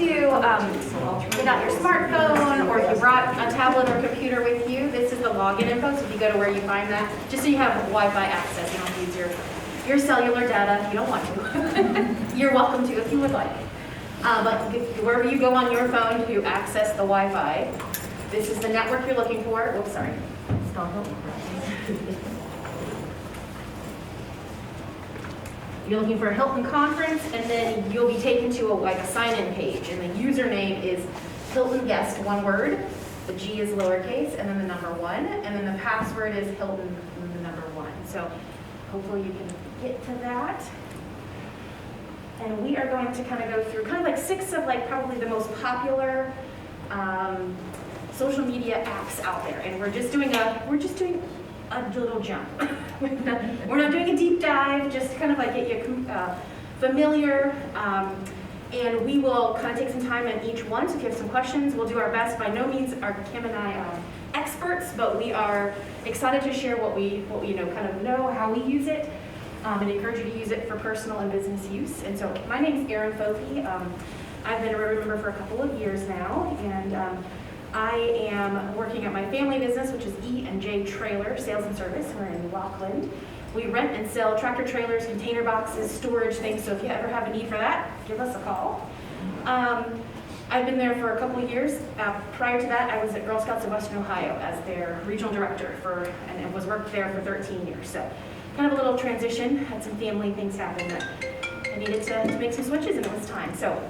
to get out your smartphone, or if you brought a tablet or computer with you, this is the login info. So if you go to where you find that, just so you have Wi-Fi access, you don't use your cellular data if you don't want to. You're welcome to if you would like. But wherever you go on your phone to access the Wi-Fi, this is the network you're looking for. Oops, sorry. You're looking for a Hilton conference, and then you'll be taken to a sign-in page, and the username is Hilton Guest, one word. The G is lowercase, and then the number 1, and then the password is Hilton, and the number 1. So hopefully you can get to that. And we are going to kind of go through kind of like 6 of probably the most popular social media apps out there, and we're just doing a little jump. We're not doing a deep dive, just kind of like get you familiar. And we will kind of take some time in each one. So if you have some questions, we'll do our best. By no means are Kim and I experts, but we are excited to share what we know, how we use it, and encourage you to use it for personal and business use. And so my name is Erin Focke. I've been a Rotary member for a couple of years now, and I am working at my family business, which is E&J Trailer Sales and Service. We're in Rockland. We rent and sell tractor trailers, container boxes, storage things. So if you ever have a need for that, give us a call. I've been there for a couple of years. Prior to that, I was at Girl Scouts of Western Ohio as their regional director and was worked there for 13 years. So kind of a little transition. Had some family things happen that I needed to make some switches, and it was time. So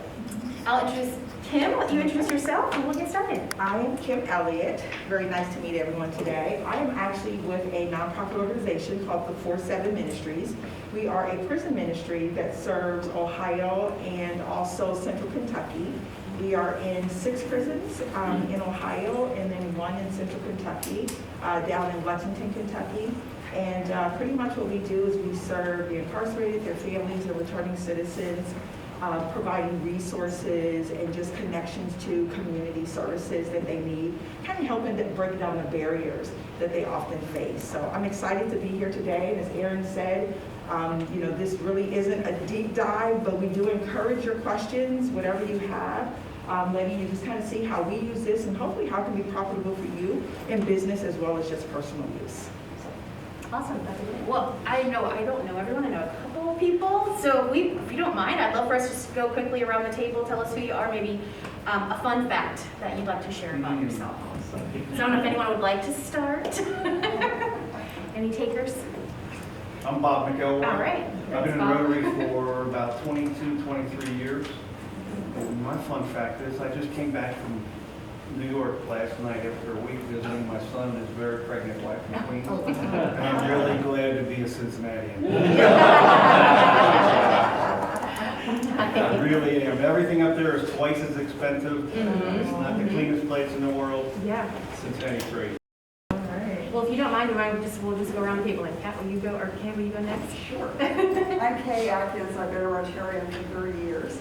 I'll introduce Kim. Will you introduce yourself, and we'll get started. I am Kim Elliott. Very nice to meet everyone today. I am actually with a nonprofit organization called the 4-7 Ministries. We are a prison ministry that serves Ohio and also Central Kentucky. We are in 6 prisons in Ohio, and then 1 in Central Kentucky, down in Lexington, Kentucky. And pretty much what we do is we serve the incarcerated, their families, and returning citizens, providing resources and just connections to community services that they need, kind of helping to break down the barriers that they often face. So I'm excited to be here today. And as Erin said, this really isn't a deep dive, but we do encourage your questions, whatever you have, letting you just kind of see how we use this and hopefully how it can be profitable for you in business as well as just personal use. Awesome. Well, I don't know everyone. I know a couple of people. So if you don't mind, I'd love for us to just go quickly around the table, tell us who you are, maybe a fun fact that you'd like to share about yourself. So I don't know if anyone would like to start. Any takers? I'm Bob McElroy. All right. I've been in Rotary for about 22, 23 years. And my fun fact is I just came back from New York last night after a week visiting my son and his very pregnant wife in Queens. And I'm really glad to be a Cincinnatian. I really am. Everything up there is twice as expensive. It's not the cleanest place in the world. Yeah. Cincinnati's great. All right. Well, if you don't mind, we'll just go around the table. Like, Kat, will you go, or Kim, will you go next? Sure. I'm Kay Atkins. I've been a Rotarian for 30 years.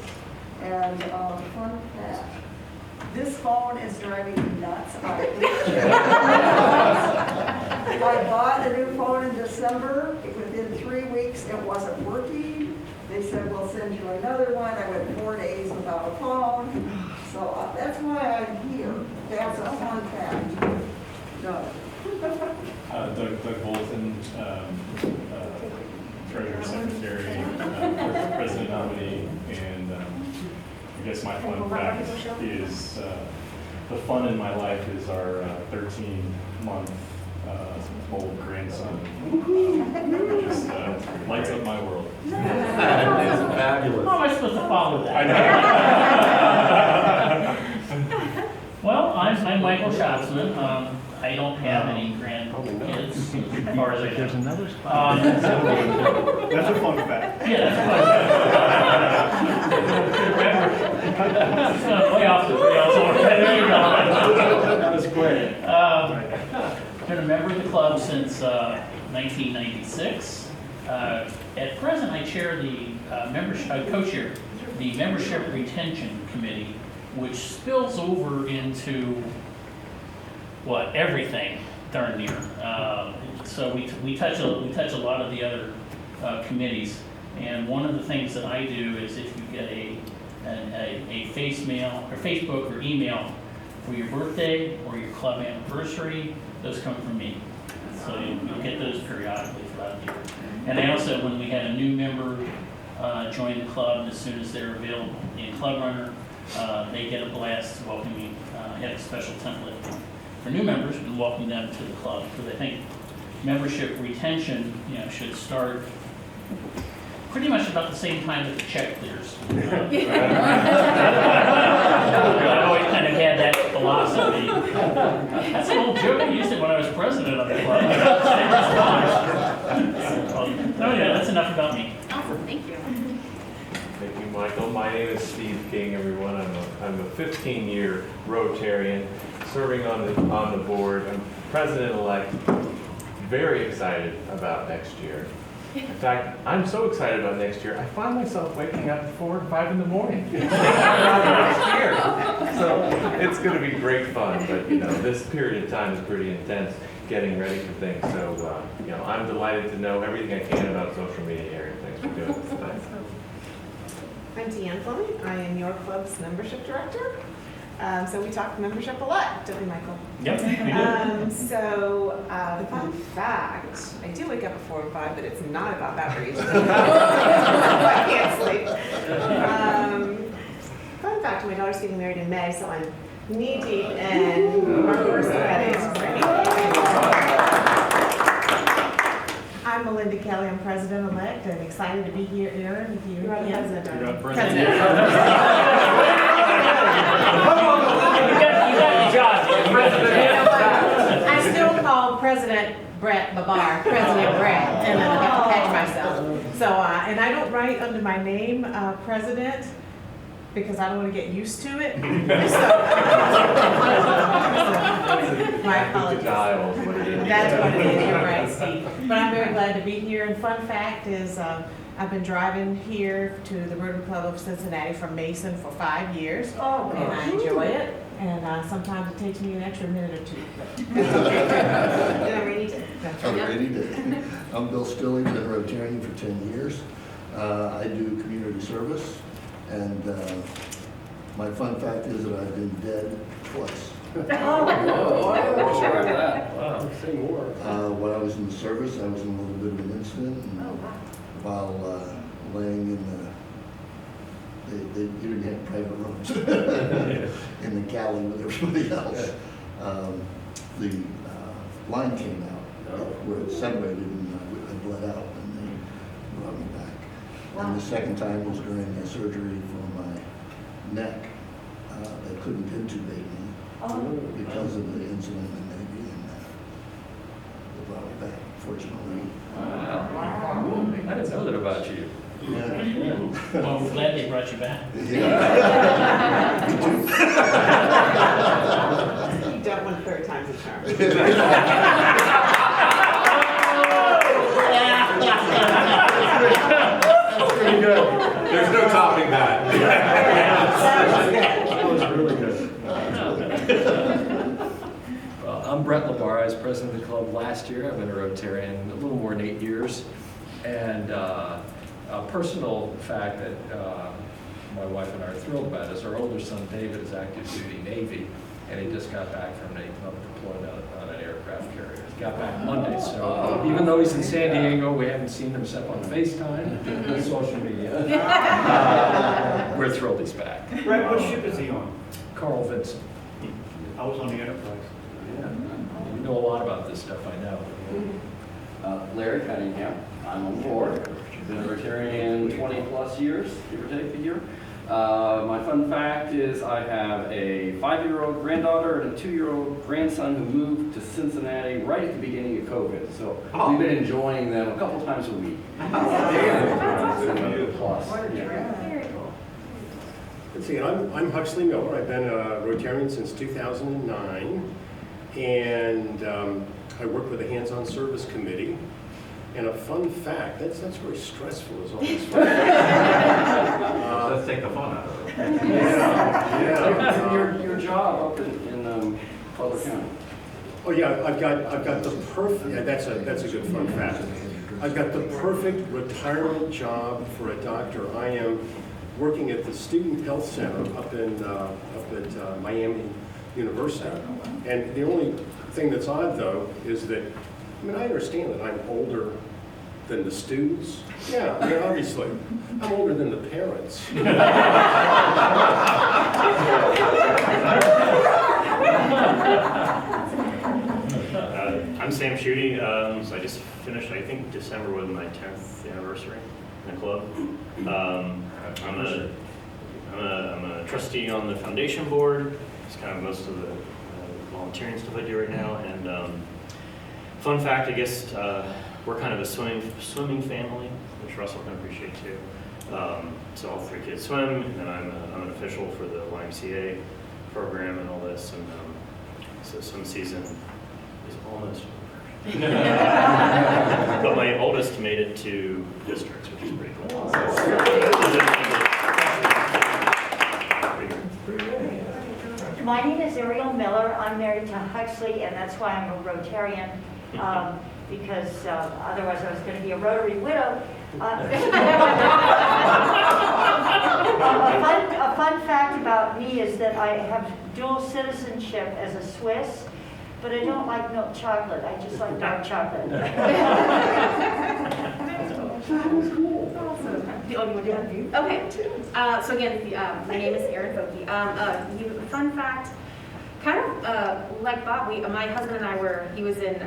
And fun fact, this phone is driving me nuts. I bought a new phone in December. Within 3 weeks, it wasn't working. They said, we'll send you another one. I went 4 days without a phone. So that's why I'm here. That's a fun fact. No. Doug Bolton, Treasurer Secretary, President nominee, and I guess my fun fact is the fun in my life is our 13-month old grandson. Just lights up my world. That is fabulous. How am I supposed to follow that? Well, I'm Michael Schatzman. I don't have any grandkids, as far as I know. That's a fun fact. Yeah, that's fun. It's way off the rails. There you go. That was great. Been a member of the club since 1996. At present, I chair the co-chair the membership retention committee, which spills over into everything darn near. So we touch a lot of the other committees, and one of the things that I do is if you get a face mail or Facebook or email for your birthday or your club anniversary. Those come from me. So you'll get those periodically throughout the year. And I also, when we had a new member join the club, as soon as they're available in Club Runner, they get a blast welcoming. I have a special template for new members and welcome them to the club, because I think membership retention, should start pretty much about the same time that the check clears. I've always kind of had that philosophy. That's an old joke. I used it when I was president of the club. Oh yeah, that's enough about me. Awesome, thank you. Thank you, Michael. My name is Steve King, everyone. I'm a 15-year Rotarian serving on the board. I'm president-elect. Very excited about next year. In fact, I'm so excited about next year, I find myself waking up at 4 and 5 in the morning. Next year. So it's going to be great fun, but this period of time is pretty intense getting ready for things. So I'm delighted to know everything I can about social media, Erin. Thanks for doing this tonight. I'm Deanne Fleming. I am your club's membership director. So we talk membership a lot, don't we, Michael? Yep, we do. The fun fact, I do wake up at 4 and 5, but it's not about that reason. I can't sleep. Fun fact, my daughter's getting married in May, so I'm knee-deep in our first wedding. I'm Melinda Kelly. I'm president-elect and excited to be here, Erin, with you. You're not president. president. You got your job. I still call President Brett Babar, President Brett, and I have to catch myself. So, and I don't write under my name, President, because I don't want to get used to it. My apologies. That's what it is, you're right, Steve. But I'm very glad to be here, and fun fact is, I've been driving here to the Rotary Club of Cincinnati from Mason for 5 years. Oh, And I enjoy it, and sometimes it takes me an extra minute or two. Did I rainy day? That's On a right. rainy day. I'm Bill Stilley, been a Rotarian for 10 years. I do community service, and my fun fact is that I've been dead twice. Wow, say more. When I was in the service, I was in a little bit of an incident, and while laying in you didn't have private rooms in the galley with everybody else. The line came out where it separated, and I bled out, and they brought me back. And the second time was during a surgery for my neck. They couldn't intubate me because of the incident in the Navy, and they brought me back, fortunately. Wow. I didn't know that about you. Yeah. Well, we're glad they brought you back. Yeah. Me too. You don't want third time's a charm. That's pretty good. There's no topping that. That was really good. Well, I'm Brett Labar. I was president of the club last year. I've been a Rotarian a little more than 8 years. And a personal fact that my wife and I are thrilled about is our older son, David, is active duty Navy, and he just got back from an 8-month deployment on an aircraft carrier. He got back Monday, so even though he's in San Diego, we haven't seen him except on FaceTime and social media. We're thrilled he's back. Brett, what ship is he on? Carl Vincent. I was on the Enterprise. Yeah. You know a lot about this stuff, I know. Larry Cunningham, I'm on board. Been a Rotarian 20 plus years, give or take a year. My fun fact is I have a 5-year-old granddaughter and a 2-year-old grandson who moved to Cincinnati right at the beginning of COVID. So we've been enjoying them a couple times a week. Plus. Very cool. Let's see, I'm Huxley Miller. I've been a Rotarian since 2009, and I work with the Hands-On Service Committee. And a fun fact, that's very stressful, is all this fun. Let's take the fun out of it. Yeah. Your job up in Butler County. Oh yeah, I've got the perfect. Yeah, that's a good fun fact. I've got the perfect retirement job for a doctor. I am working at the Student Health Center up at Miami University. And the only thing that's odd, though, is that, I mean, I understand that I'm older than the students. Yeah, I mean, obviously. I'm older than the parents. I'm Sam Schutte, so I just finished, I think December was my 10th anniversary in the club. I'm a trustee on the foundation board. It's kind of most of the volunteering stuff I do right now. And fun fact, I guess we're kind of a swimming family, which Russell can appreciate too. So all 3 kids swim, and I'm an official for the YMCA program and all this. And so swim season is almost over. But my oldest made it to districts, which is pretty cool. My name is Erin Miller. I'm married to Huxley, and that's why I'm a Rotarian, because otherwise I was going to be a Rotary widow. A fun fact about me is that I have dual citizenship as a Swiss, but I don't like milk chocolate. I just like dark chocolate. Okay, so again, my name is Erin Focke. Fun fact, kind of like Bob, my husband and I he was in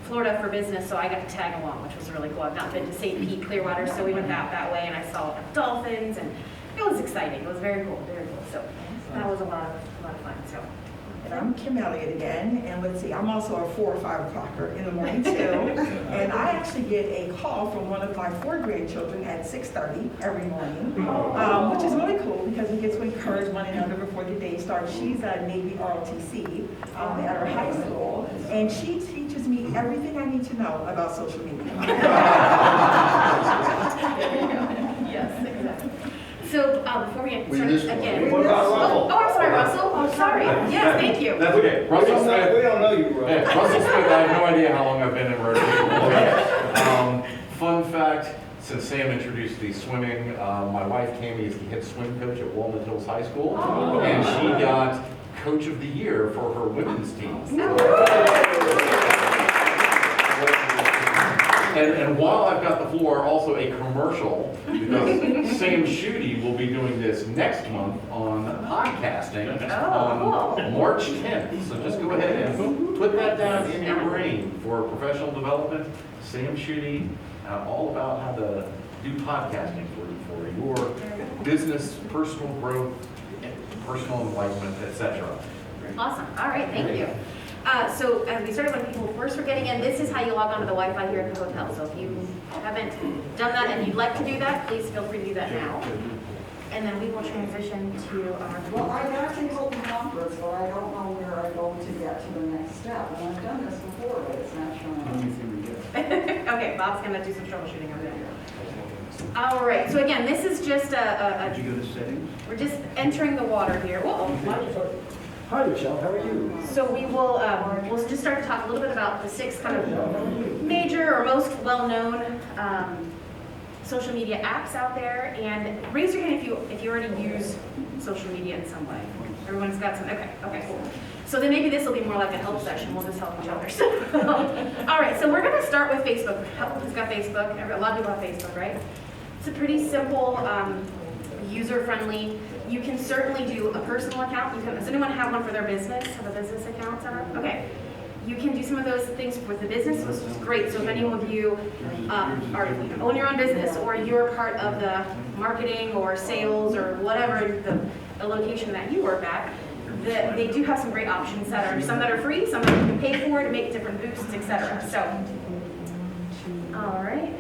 Florida for business, so I got to tag along, which was really cool. I've not been to St. Pete, Clearwater, so we went that way, and I saw dolphins, and it was exciting. It was very cool, very cool. So that was a lot of fun. So. And I'm Kim Elliott again, and let's see, I'm also a 4 or 5 o'clocker in the morning too. And I actually get a call from one of my 4 grandchildren at 6:30 every morning, which is really cool because we get to encourage one another before the day starts. She's a Navy ROTC at her high school, and she teaches me everything I need to know about social media. Yes, exactly. So before we get We started missed one. again. What about Russell? Oh, I'm sorry, Russell. Oh, sorry. Yes, thank you. That's okay. Russell Smith. We don't know you, bro. Yeah, Russell Smith, I have no idea how long I've been in Rotary. Fun fact, since Sam introduced the swimming, my wife Cammie is the head swim coach at Walnut Hills High School, and she got Coach of the Year for her women's team. And while I've got the floor, also a commercial, because Sam Schutte will be doing this next month on podcasting on March 10th. So just go ahead and put that down in your brain for professional development. Sam Schutte, all about how to do podcasting for your business, personal growth, personal enlightenment, etc. Awesome. All right, thank you. So as we started when people first were getting in, this is how you log on to the Wi-Fi here at the hotel. So if you haven't done that and you'd like to do that, please feel free to do that now. And then we will transition to our... Well, I got to Hilton Conference, but I don't know where I go to get to the next step. And I've done this before, but it's not showing up. Okay, Bob's going to do some troubleshooting over there. All right, so again, this is just Did you go to settings? we're just entering the water here. Whoa. Hi, Michelle. How are you? So we will we'll just start to talk a little bit about the 6 kind of major or most well-known social media apps out there. And raise your hand if you already use social media in some way. Everyone's got some. Okay, cool. So then maybe this will be more like a help session. We'll just help each other. So, all right. So we're going to start with Facebook. Who's got Facebook? A lot of people have Facebook, right? It's a pretty simple, user-friendly. You can certainly do a personal account. Does anyone have one for their business? Have a business account set up? Okay. You can do some of those things with the business, which is great. So if any of you own your own business, or you're part of the marketing or sales or whatever the location that you work at, they do have some great options that are some that are free, some that you can pay for to make different boosts, etc. So, all right.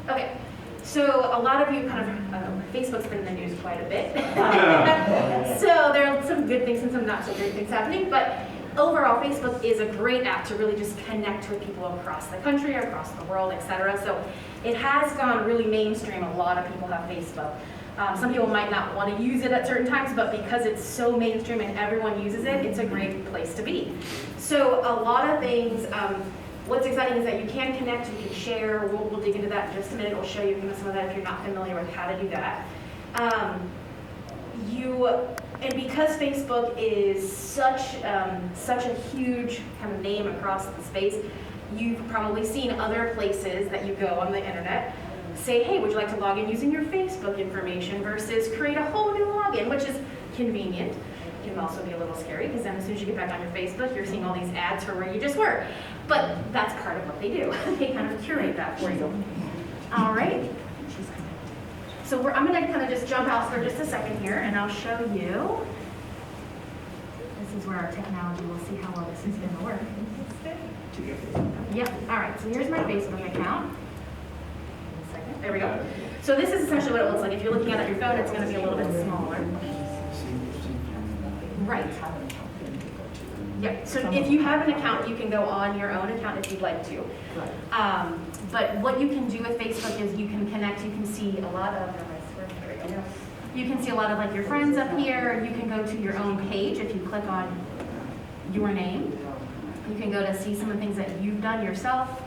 Okay. So a lot of you kind of, Facebook's been in the news quite a bit. So there are some good things and some not so great things happening, but overall Facebook is a great app to really just connect with people across the country, across the world, etc. So it has gone really mainstream. A lot of people have Facebook. Some people might not want to use it at certain times, but because it's so mainstream and everyone uses it, it's a great place to be. So a lot of things, What's exciting is that you can connect, you can share. We'll dig into that in just a minute. We'll show you some of that if you're not familiar with how to do that. And because Facebook is such a huge kind of name across the space, you've probably seen other places that you go on the internet say, hey, would you like to log in using your Facebook information versus create a whole new login, which is convenient. It can also be a little scary because then as soon as you get back on your Facebook, you're seeing all these ads for where you just were. But that's part of what they do. They kind of curate that for you. All right. So I'm going to kind of just jump out for just a second here, and I'll show you. This is where our technology, we'll see how well this is going to work. Yep. All right. So here's my Facebook account. There we go. So this is essentially what it looks like. If you're looking at it on your phone, it's going to be a little bit smaller. Right. Yep. So if you have an account, you can go on your own account if you'd like to. But what you can do with Facebook is you can connect. You can see a lot of. You can see a lot of like your friends up here. You can go to your own page if you click on your name. You can go to see some of the things that you've done yourself.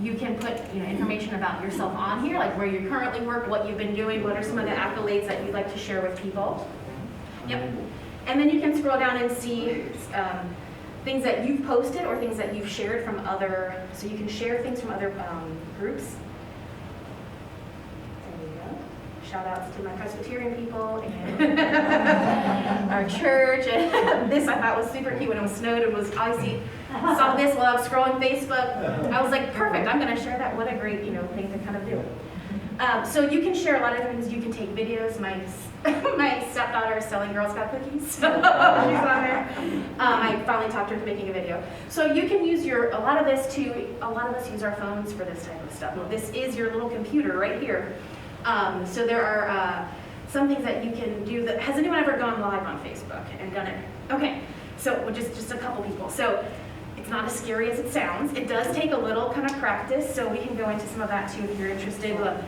You can put information about yourself on here, like where you currently work, what you've been doing, what are some of the accolades that you'd like to share with people. Yep. And then you can scroll down and see things that you've posted or things that you've shared from other, so you can share things from other groups. There you go. Shout outs to my Presbyterian people and our church. And this I thought was super cute when it was snowed and was icy. Saw this while I was scrolling Facebook. I was like, perfect, I'm going to share that. What a great thing to kind of do. So you can share a lot of different things. You can take videos. My stepdaughter is selling Girl Scout cookies. So she's on there. I finally talked her into making a video. So you can use a lot of us use our phones for this type of stuff. This is your little computer right here. So there are some things that you can do. Has anyone ever gone live on Facebook and done it? Okay, so just a couple people. So it's not as scary as it sounds. It does take a little kind of practice, so we can go into some of that too if you're interested. But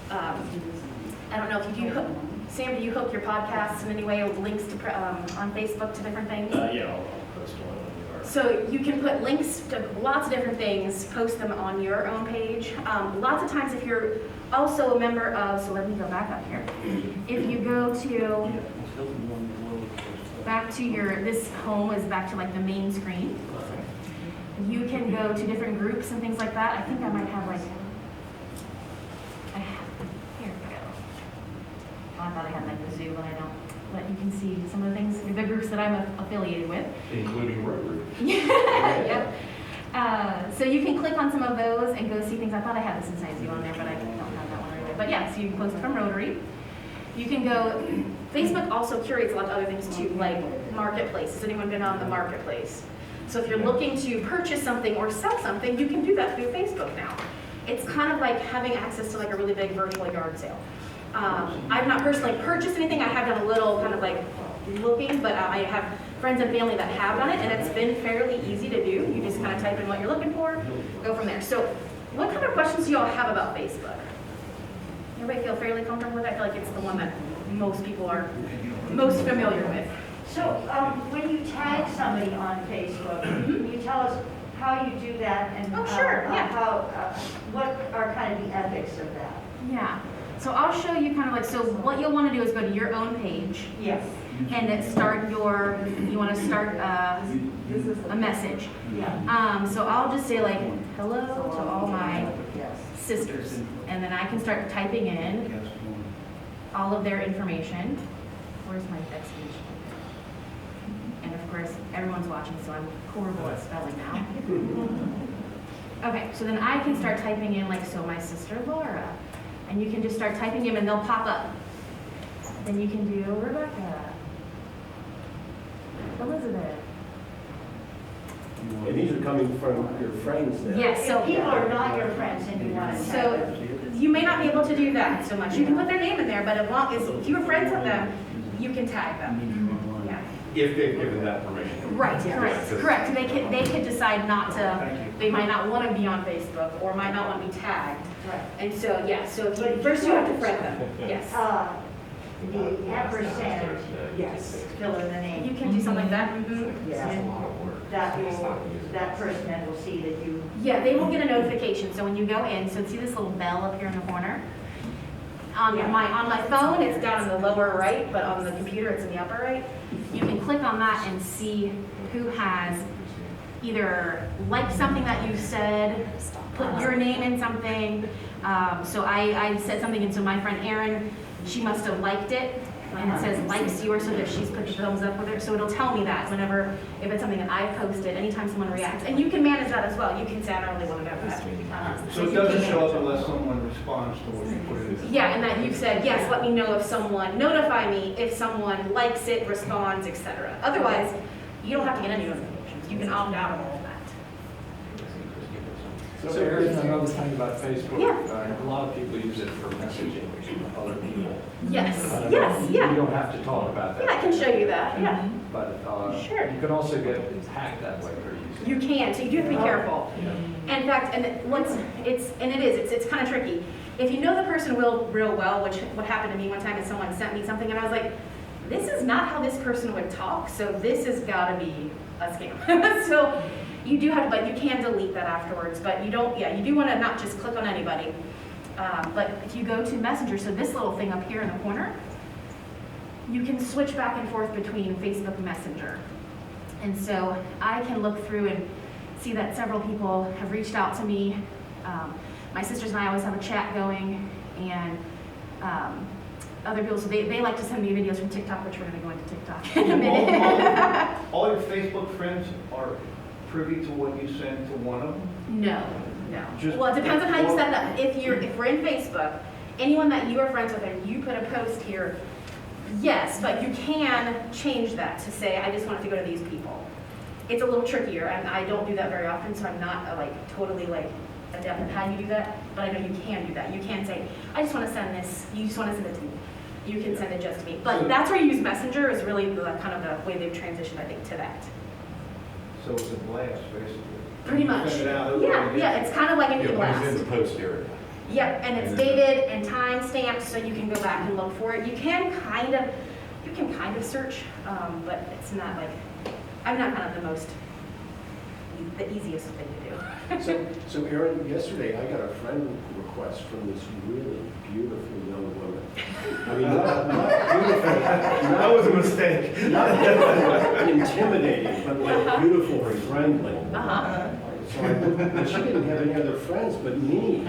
I don't know if you do. Sam, do you hook your podcasts in any way with links to on Facebook to different things? Yeah, I'll post one on the So you can put links to lots of different things, post them on your own page. Lots of times if you're also a member of, so let me go back up here. If you go to, back to this home is back to like the main screen. You can go to different groups and things like that. I think I might have like, here we go. Oh, I thought I had like the zoo, but I don't. But you can see some of the things, the groups that I'm affiliated with. Including Rotary. Yep. So you can click on some of those and go see things. I thought I had the Cincinnati Zoo on there, but I don't have that one right away. But yeah, so you can post from Rotary. You can go, Facebook also curates a lot of other things too, like marketplace. Has anyone been on the marketplace? So if you're looking to purchase something or sell something, you can do that through Facebook now. It's kind of like having access to like a really big virtual yard sale. I've not personally purchased anything. I have done a little kind of like looking, but I have friends and family that have done it, and it's been fairly easy to do. You just kind of type in what you're looking for, go from there. So what kind of questions do y'all have about Facebook? Everybody feel fairly comfortable with it? I feel like it's the one that most people are most familiar with. So when you tag somebody on Facebook, can you tell us how you do that and sure, yeah. What are kind of the ethics of that? Yeah. So I'll show you kind of like, so what you'll want to do is go to your own page. Yes. And then you want to start a message. Yeah. So I'll just say like, hello to all my sisters. And then I can start typing in all of their information. Where's my text speech? And of course, everyone's watching, so I'm horrible at spelling now. Okay, so then I can start typing in like, so my sister Laura. And you can just start typing in and they'll pop up. Then you can do Rebecca, Elizabeth. And these are coming from your friends now? Yes, so people are not your friends and you want to tag them. So you may not be able to do that so much. You can put their name in there, but as long as if you're friends with them, you can tag them. Yeah. If they've given that permission. Right, correct. They could decide not to, they might not want to be on Facebook or might not want to be tagged. Right. And so, yeah, so first you have to friend them. Yes. The ampersand, yes, fill in the name. You can do something like that. That's a lot of work. that person then will see that you. Yeah, they will get a notification. So when you go in, so see this little bell up here in the corner? On my phone, it's down in the lower right, but on the computer, it's in the upper right. You can click on that and see who has either liked something that you said, put your name in something. So I said something, and so my friend Erin, she must have liked it, and it says likes yours, so that she's put the thumbs up with it. So it'll tell me that whenever, if it's something that I've posted, anytime someone reacts. And you can manage that as well. You can say, I don't really want to know that. So it doesn't show up unless someone responds to what you put in. Yeah, and that you've said, yes, let me know if someone, notify me if someone likes it, responds, etc. Otherwise, you don't have to get any notifications. You can opt out of all of that. So Erin, I know this thing about Facebook. Yeah. A lot of people use it for messaging other people. Yes, I yes, mean, yeah. You don't have to talk about that. Yeah, I can show you that, yeah. But Sure. you can also get hacked that way pretty easily. You can, so you do have to be careful. Yeah. In fact, and once it's kind of tricky. If you know the person real well, which what happened to me one time is someone sent me something and I was like, this is not how this person would talk, so this has got to be a scam. So you do have to, but you can delete that afterwards. But you don't, you do want to not just click on anybody. But if you go to Messenger, so this little thing up here in the corner, you can switch back and forth between Facebook and Messenger. And so I can look through and see that several people have reached out to me. My sisters and I always have a chat going, and other people, so they like to send me videos from TikTok, which we're going to go into TikTok in a minute. All your Facebook friends are privy to what you send to one of them? No. Just- Well, it depends on how you set it up. If we're in Facebook, anyone that you are friends with and you put a post here, yes, but you can change that to say, I just want it to go to these people. It's a little trickier, and I don't do that very often, so I'm not totally adept at how you do that, but I know you can do that. You can say, I just want to send this, you just want to send it to me. You can send it just to me. But that's where you use Messenger is really the way they've transitioned, I think, to that. So it's a blast, basically. Pretty much. Send it out, Yeah, it's kind of like an e-blast. It's in the post area. Yep, and it's dated and time stamped, so you can go back and look for it. You can kind of search, but it's not I'm not kind of the easiest thing to do. So Erin, yesterday I got a friend request from this really beautiful young woman. I mean, not beautiful. That was a mistake. Not intimidating, but beautiful and friendly. So and she didn't have any other friends but me.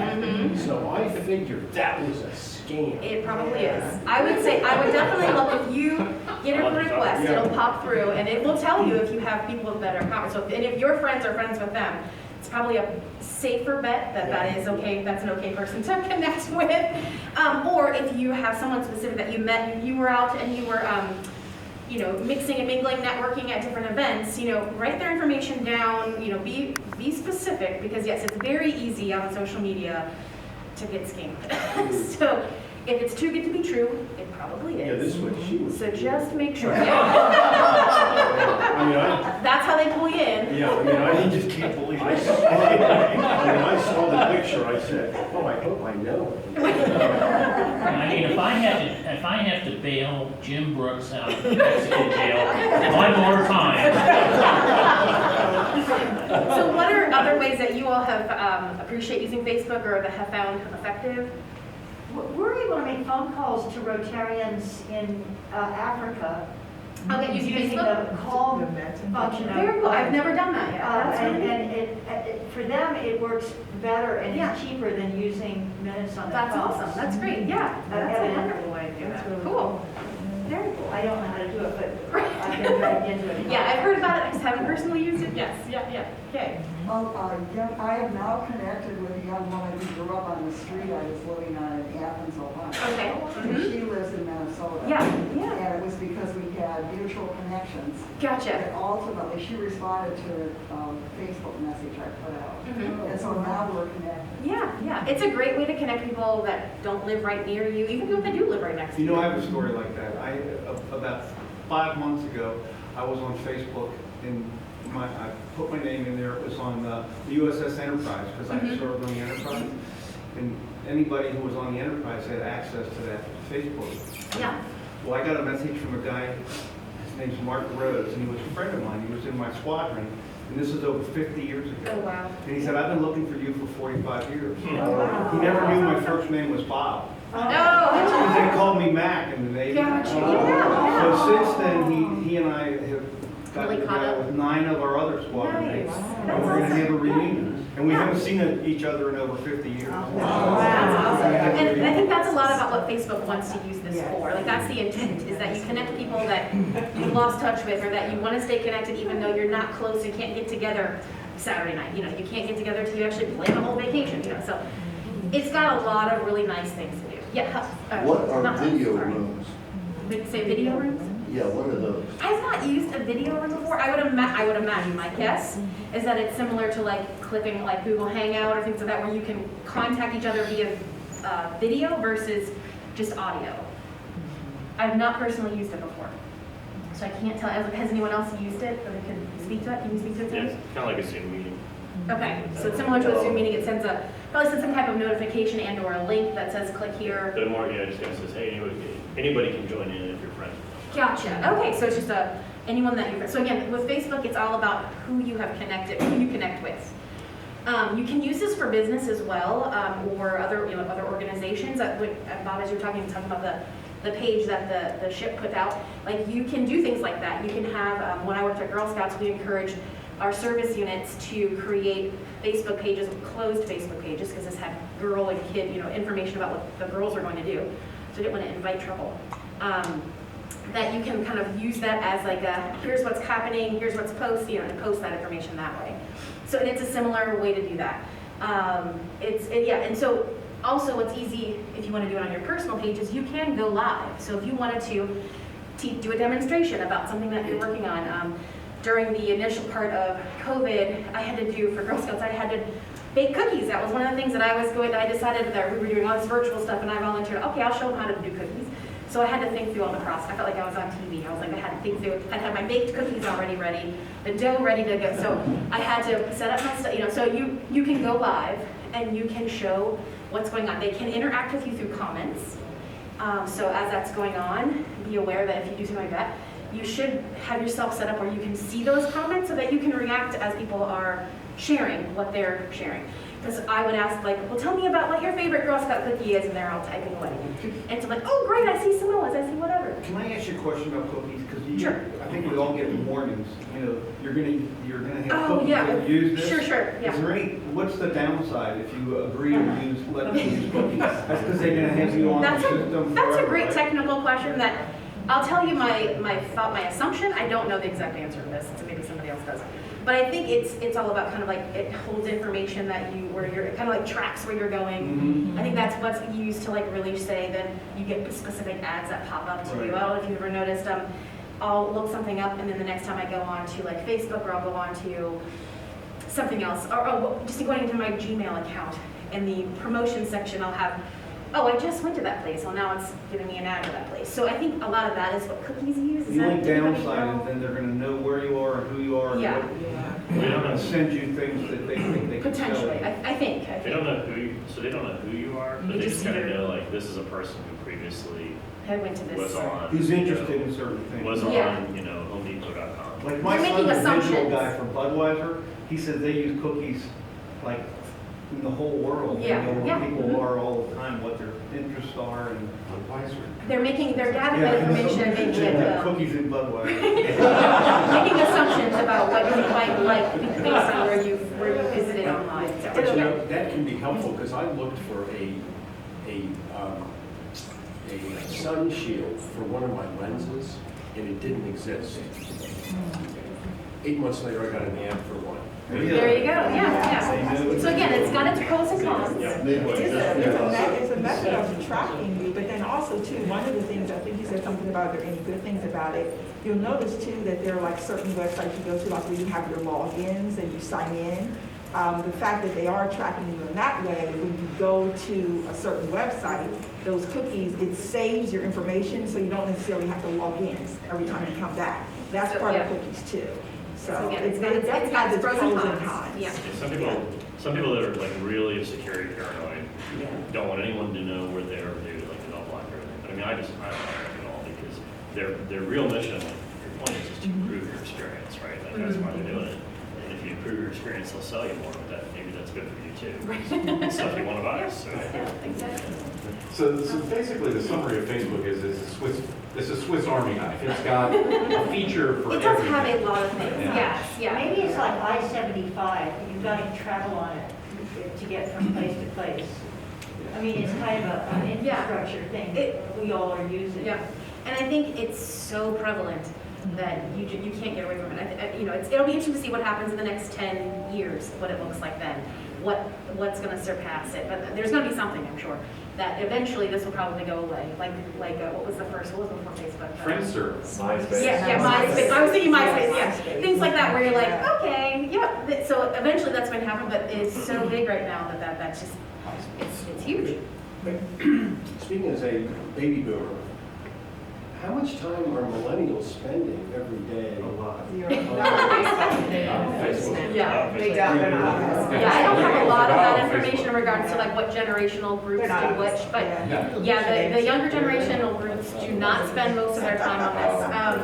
So I figured that was a scam. It probably is. I would definitely look if you get a request, it'll pop through and it will tell you if you have people that are common. So and if your friends are friends with them, it's probably a safer bet that is okay. That's an okay person to connect with. Or if you have someone specific that you met and you were out and you were mixing and mingling, networking at different events, write their information down, be specific, because yes, it's very easy on social media to get scammed. So if it's too good to be true, it probably is. Yeah, this one, she was. So just make sure. I mean, That's how they pull you in. Yeah, I just can't believe it. I saw the picture, I said, oh, I hope I know it. I mean, if I have to bail Jim Brooks out of Mexican jail one more time. So what are other ways that you all have appreciate using Facebook or that have found effective? We're able to make phone calls to Rotarians in Africa. Okay, using the Facebook? call function. Very cool. I've never done that yet. That's really neat. And it, for them, it works better and it's cheaper than using minutes on the phone. That's awesome. That's great. Yeah, that's a wonderful way to do that. Cool. Very cool. I don't know how to do it, but I've been dragged into it. Yeah, I've heard about it. I just haven't personally used it. Yes. Yeah. Okay. Well, I am now connected with a young woman who grew up on the street I was living on in Athens, Ohio. Okay. And she lives in Minnesota. Yeah. And it was because we had mutual connections. Gotcha. And ultimately, she responded to a Facebook message I put out. And so now we're connected. Yeah. It's a great way to connect people that don't live right near you, even if they do live right next to you. I have a story like that. About 5 months ago, I was on Facebook and I put my name in there. It was on the USS Enterprise because I served on the Enterprise. And anybody who was on the Enterprise had access to that Facebook. Yeah. Well, I got a message from a guy. His His name's Mark Rhodes, and he was a friend of mine. He was in my squadron, and this is over 50 years ago. Oh, wow. And he said, I've been looking for you for 45 years. wow. He never knew my first name was Bob. No. They called me Mac in the Navy. Gotcha. So since then, he and I have gotten Really caught together up. with 9 of our other squadron mates. Nice. And That's we're going to awesome. have a reunion. And we haven't seen each other in over 50 years. That's awesome. And I think that's a lot about what Facebook wants to use this for. Like, that's the intent, is that you connect people that you lost touch with, or that you want to stay connected even though you're not close and can't get together Saturday night. You know, you can't get together till you actually plan a whole vacation, you know. So it's got a lot of really nice things to do. Yeah. What are not video sorry. rooms? Say video rooms? Yeah, what are those? I've not used a video room before. I would imagine, my guess is that it's similar to like clicking like Google Hangout or things like that, where you can contact each other via video versus just audio. I've not personally used it before, so I can't tell. Has anyone else used it, or they can speak to it? Can you speak to it? Yeah, Tony? it's kind of like a Zoom meeting. Okay, so it's similar to a Zoom meeting. It probably sends some type of notification and or a link that says click here. But more, yeah, it just kind of says, hey, anybody can join in if you're friends. Gotcha. Okay, so it's just anyone that you. So again, with Facebook, it's all about who you have connected, who you connect with. You can use this for business as well, or other other organizations. Bob, as you're talking about the page that the ship put out, like you can do things like that. You can have. When I worked at Girl Scouts, we encouraged our service units to create Facebook pages, closed Facebook pages, because this had girl and kid, information about what the girls are going to do. So I didn't want to invite trouble. That you can kind of use that as like here's what's happening, here's what's posted, and post that information that way. So and it's a similar way to do that. And so also what's easy if you want to do it on your personal pages, you can go live. So if you wanted to do a demonstration about something that you're working on, during the initial part of COVID, I had to do, for Girl Scouts, I had to bake cookies. That was one of the things that I decided that we were doing all this virtual stuff, and I volunteered, okay, I'll show them how to do cookies. So I had to think through all the process. I felt like I was on TV. I was like, I had to think through it. I had my baked cookies already ready, the dough ready to go. So I had to set up my stuff, so you can go live and you can show what's going on. They can interact with you through comments. So as that's going on, be aware that if you do something like that, you should have yourself set up where you can see those comments so that you can react as people are sharing what they're sharing. Because I would ask, like, well, tell me about what your favorite Girl Scout cookie is, and they're all typing away. And so, like, oh, great, I see Samoa's, I see whatever. Can I ask you a question about cookies? Because Sure. I think we all get warnings. You're gonna have Oh, cookies yeah. that use this. Sure, yeah. Is there what's the downside if you agree to let them use cookies? That's because they're gonna have you on the system That's a forever, great right? technical question that I'll tell you my thought, my assumption. I don't know the exact answer to this, so maybe somebody else does. But I think it's all about kind of like it holds information that it kind of like tracks where you're going. I think that's what's used to like really say that you get specific ads that pop up to you. I don't know if you've ever noticed, I'll look something up and then the next time I go on to like Facebook or I'll go on to something else, or just going into my Gmail account, in the promotion section I'll have, oh, I just went to that place. Well, now it's giving me an ad to that place. So I think a lot of that is what cookies use. The only downside is then they're gonna know where you are and who you are. Yeah. And they're gonna send you things that they think they can sell Potentially, you. I think. They don't know they don't know who you are, but They they just just kind of see your- know, like, this is a person who previously I went to this. was on. Who's interested in certain things. Was Yeah. on, HomeDepot.com. Like my You're making son's a digital assumptions. guy from Budweiser, he said they use cookies like in the whole world. Yeah, They know where yeah. people are all the time, what their interests are and. They're gathering that information and making it, Cookies in Budweiser. making assumptions about what you might like based on where you visited online. So, But you know, that can be helpful, because I looked for a sun shield for one of my lenses, and it didn't exist. 8 months later, I got an ad for one. there you go, yeah. So again, it's got its pros and cons. It's a method of tracking you, but then also too, one of the things, I think you said something about are there any good things about it. You'll notice too that there are like certain websites you go to, like where you have your logins and you sign in. The fact that they are tracking you in that way, when you go to a certain website, those cookies, it saves your information, so you don't necessarily have to log in every time you come back. That's So, part yeah. of cookies too. So again, it definitely has its pros and cons. Yeah. Some people that are like really security paranoid Yeah. don't want anyone to know where they're, like, they don't block everything. But I mean, I don't like it at all, because their real mission your point is just to improve your experience, right? Like that's why they're doing it. And if you improve your experience, they'll sell you more, but that, maybe that's good for you too. Stuff you want to buy, so. Exactly. So basically, the summary of Facebook is it's a Swiss Army knife. It's got a feature for It does everything. have a lot of things, Yeah. yes, yeah. Maybe it's like I-75, you've got to travel on it to get from place to place. I mean, it's kind of an infrastructure thing that we all are using. Yeah, and I think it's so prevalent that you can't get away from it. It'll be interesting to see what happens in the next 10 years, what it looks like then, what's going to surpass it. But there's going to be something, I'm sure, that eventually this will probably go away. Like what was before Facebook? Friendster. MySpace. Yeah, MySpace. I was thinking MySpace, yeah. Things like that where you're like, okay, yeah. So eventually that's going to happen, but it's so big right now that's just, it's huge. Speaking as a baby boomer, how much time are millennials spending every day? A lot. Facebook. Yeah. They don't, they're not. Yeah, I don't have a lot of that information in regards to like what generational groups They're not do which, but yeah, the younger generational groups do not spend most of their time on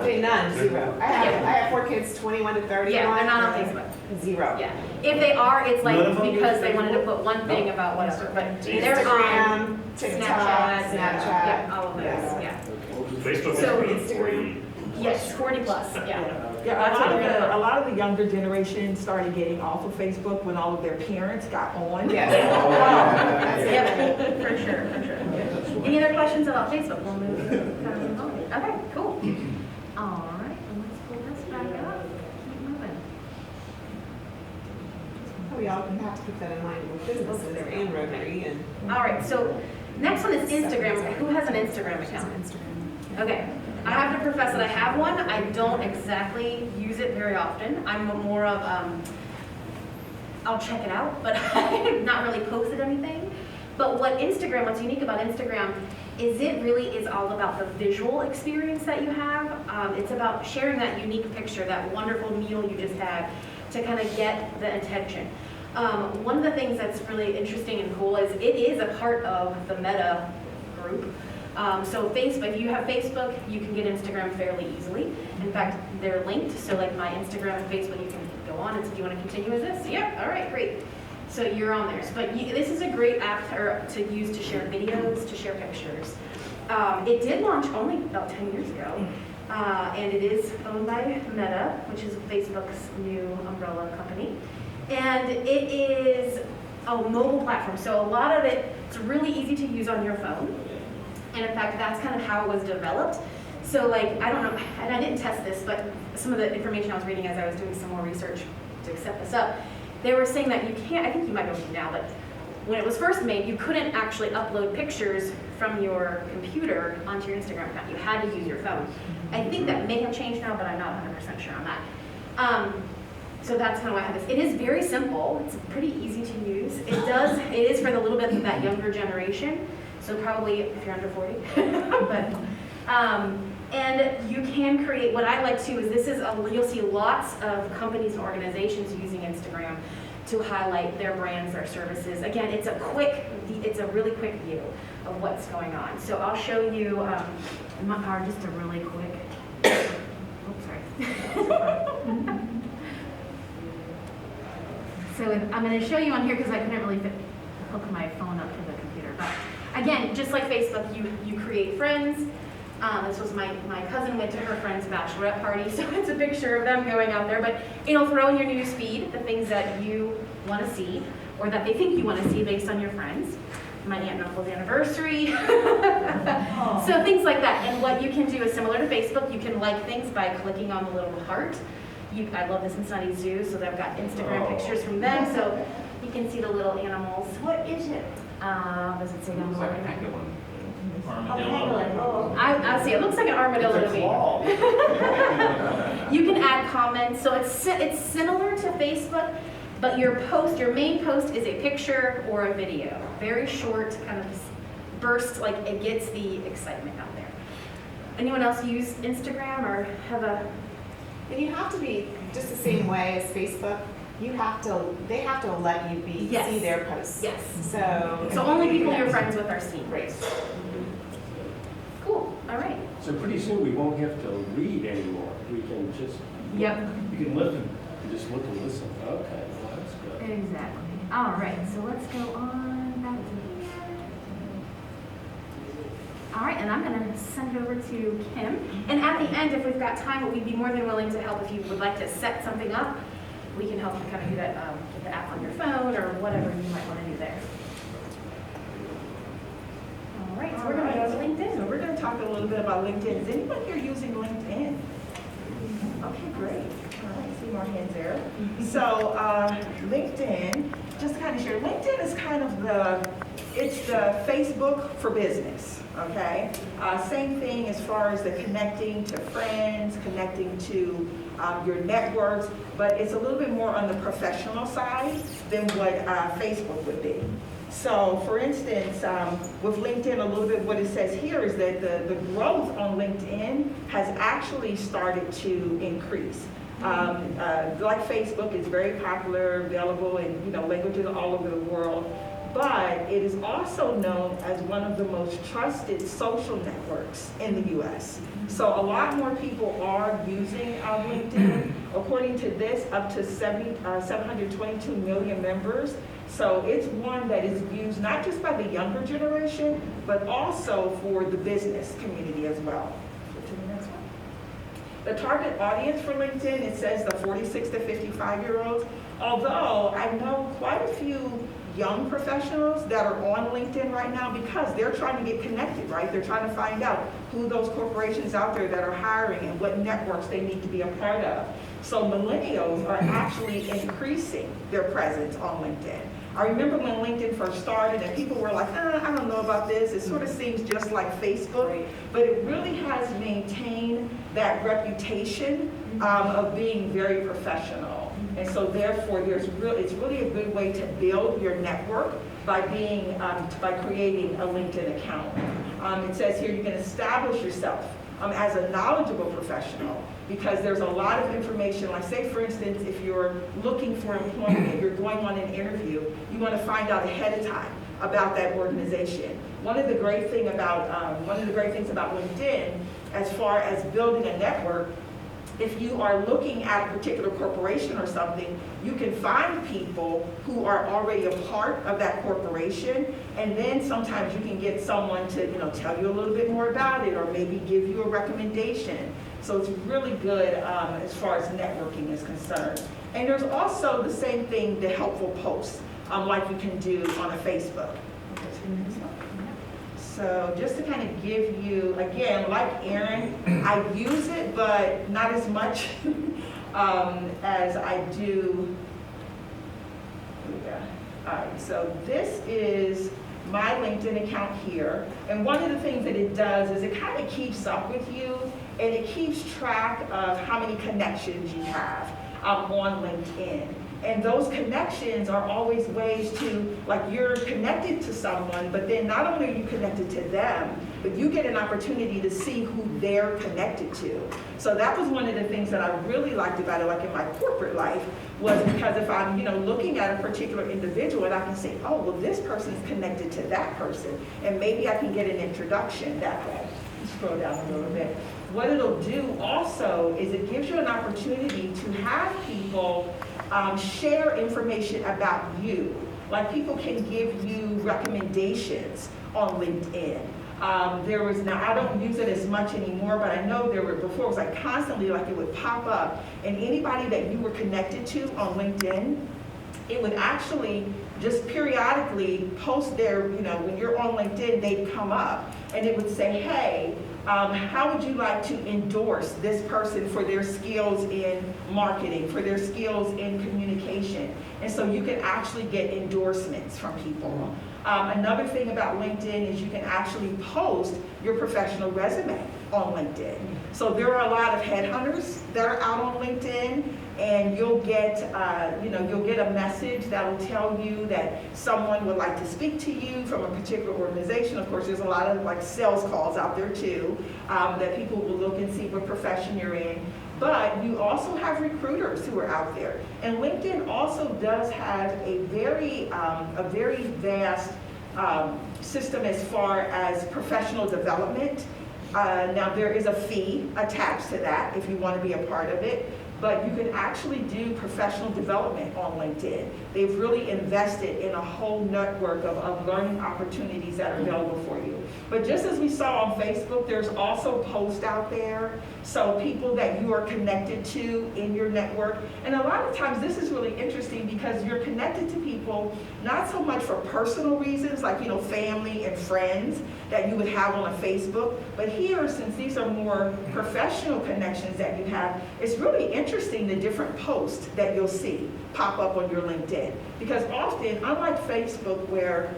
this. None, zero. I have 4 kids, 21 to 30. Yeah, they're not on Facebook. Zero. Yeah, if they are, it's like None of them because use they wanted to Facebook? put one thing about whatever, but they're Instagram, on TikTok, Snapchat, Snapchat. yeah, all of those, yeah. Facebook So- is 40. Yes, 40 plus, yeah. Yeah, That's what we're gonna- a lot of the younger generation started getting off of Facebook when all of their parents got on. Yeah, for sure. Any other questions about Facebook? We'll move on. Okay, cool. All right, let's pull this back up. Keep moving. We all have to keep that in mind with businesses and Rotary and. All right, so next one is Instagram. Who has an Instagram account? Okay, I have to profess that I have one. I don't exactly use it very often. I'm more of, I'll check it out, but I've not really posted anything. But what's unique about Instagram is it really is all about the visual experience that you have. It's about sharing that unique picture, that wonderful meal you just had, to kind of get the attention. One of the things that's really interesting and cool is it is a part of the Meta group. So Facebook, if you have Facebook, you can get Instagram fairly easily. In fact, they're linked, so like my Instagram and Facebook, you can go on and say, do you want to continue with this? Yep, all right, great. So you're on there. But this is a great app to use to share videos, to share pictures. It did launch only about 10 years ago, and it is owned by Meta, which is Facebook's new umbrella company. And it is a mobile platform, so a lot of it's really easy to use on your phone. And in fact, that's kind of how it was developed. So like, I don't know, and I didn't test this, but some of the information I was reading as I was doing some more research to set this up, they were saying that you can't, I think you might know now, but when it was first made, you couldn't actually upload pictures from your computer onto your Instagram account. You had to use your phone. I think that may have changed now, but I'm not 100% sure on that. So that's kind of why I have this. It is very simple. It's pretty easy to use. It is for the little bit of that younger generation. So probably if you're under 40, but, and you can create, what I like too is you'll see lots of companies and organizations using Instagram to highlight their brands, their services. Again, it's a really quick view of what's going on. So I'll show you, just a really quick, oops, sorry. So I'm going to show you on here because I couldn't really hook my phone up to the computer. But again, just like Facebook, you create friends. This was my cousin went to her friend's bachelorette party, so it's a picture of them going out there. But it'll throw in your news feed the things that you want to see or that they think you want to see based on your friends. My aunt and uncle's anniversary. So things like that. And what you can do is similar to Facebook. You can like things by clicking on the little heart. I love the Cincinnati Zoo, so they've got Instagram pictures from them, so you can see the little animals. What is it? Does it say down below? Armadillo. I see. It looks like an armadillo to me. You can add comments, so it's similar to Facebook, but your main post is a picture or a video. Very short, kind of burst, like it gets the excitement out there. Anyone else use Instagram or have a? And you have to be just the same way as Facebook. They have to let you see their posts. Yes. So only people you're friends with are seen. Right. Cool. All right. So pretty soon we won't have to read anymore. We can just. Yep. You can listen. Just look and listen. Okay, well, that's good. Exactly. All right, so let's go on back to here. All right, and I'm going to send it over to Kim. And at the end, if we've got time, we'd be more than willing to help if you would like to set something up. We can help you kind of do that, get the app on your phone or whatever you might want to do there. All right, so we're going to go to LinkedIn. So we're going to talk a little bit about LinkedIn. Is anyone here using LinkedIn? Okay, great. All right, see more hands there. So LinkedIn, just to kind of share, LinkedIn is kind of it's the Facebook for business, okay? Same thing as far as the connecting to friends, connecting to your networks, but it's a little bit more on the professional side than what Facebook would be. So for instance, with LinkedIn, a little bit what it says here is that the growth on LinkedIn has actually started to increase. Like Facebook, it's very popular, available in languages all over the world, but it is also known as one of the most trusted social networks in the U.S. So a lot more people are using LinkedIn. According to this, up to 722 million members. So it's one that is used not just by the younger generation, but also for the business community as well. To the next one. The target audience for LinkedIn, it says the 46 to 55-year-olds. Although I know quite a few young professionals that are on LinkedIn right now because they're trying to get connected, right? They're trying to find out who those corporations out there that are hiring and what networks they need to be a part of. So millennials are actually increasing their presence on LinkedIn. I remember when LinkedIn first started and people were like, I don't know about this. It sort of seems just like Facebook, but it really has maintained that reputation of being very professional. And so therefore, it's really a good way to build your network by creating a LinkedIn account. It says here you can establish yourself as a knowledgeable professional because there's a lot of information. Like say, for instance, if you're looking for employment, you're going on an interview, you want to find out ahead of time about that organization. One of the great things about LinkedIn, as far as building a network, if you are looking at a particular corporation or something, you can find people who are already a part of that corporation, and then sometimes you can get someone to tell you a little bit more about it or maybe give you a recommendation. So it's really good as far as networking is concerned. And there's also the same thing, the helpful posts, like you can do on a Facebook. So just to kind of give you, again, like Erin, I use it, but not as much as I do. All right, so this is my LinkedIn account here. And one of the things that it does is it kind of keeps up with you, and it keeps track of how many connections you have on LinkedIn. And those connections are always ways to, like you're connected to someone, but then not only are you connected to them, but you get an opportunity to see who they're connected to. So that was one of the things that I really liked about it, like in my corporate life, was because if I'm looking at a particular individual and I can say, oh, well, this person's connected to that person, and maybe I can get an introduction that way. Scroll down a little bit. What it'll do also is it gives you an opportunity to have people share information about you. Like people can give you recommendations on LinkedIn. Now I don't use it as much anymore, but I know before it was like constantly like it would pop up, and anybody that you were connected to on LinkedIn, it would actually just periodically post their, when you're on LinkedIn, they'd come up and it would say, hey, how would you like to endorse this person for their skills in marketing, for their skills in communication? And so you can actually get endorsements from people. Another thing about LinkedIn is you can actually post your professional resume on LinkedIn. So there are a lot of headhunters that are out on LinkedIn, and you'll get a message that will tell you that someone would like to speak to you from a particular organization. Of course, there's a lot of like sales calls out there too, that people will look and see what profession you're in. But you also have recruiters who are out there. And LinkedIn also does have a very vast system as far as professional development. Now, there is a fee attached to that if you want to be a part of it, but you can actually do professional development on LinkedIn. They've really invested in a whole network of learning opportunities that are available for you. But just as we saw on Facebook, there's also posts out there, so people that you are connected to in your network. And a lot of times this is really interesting because you're connected to people not so much for personal reasons, like, you know, family and friends that you would have on a Facebook, but here, since these are more professional connections that you have, it's really interesting the different posts that you'll see pop up on your LinkedIn. Because often, unlike Facebook, where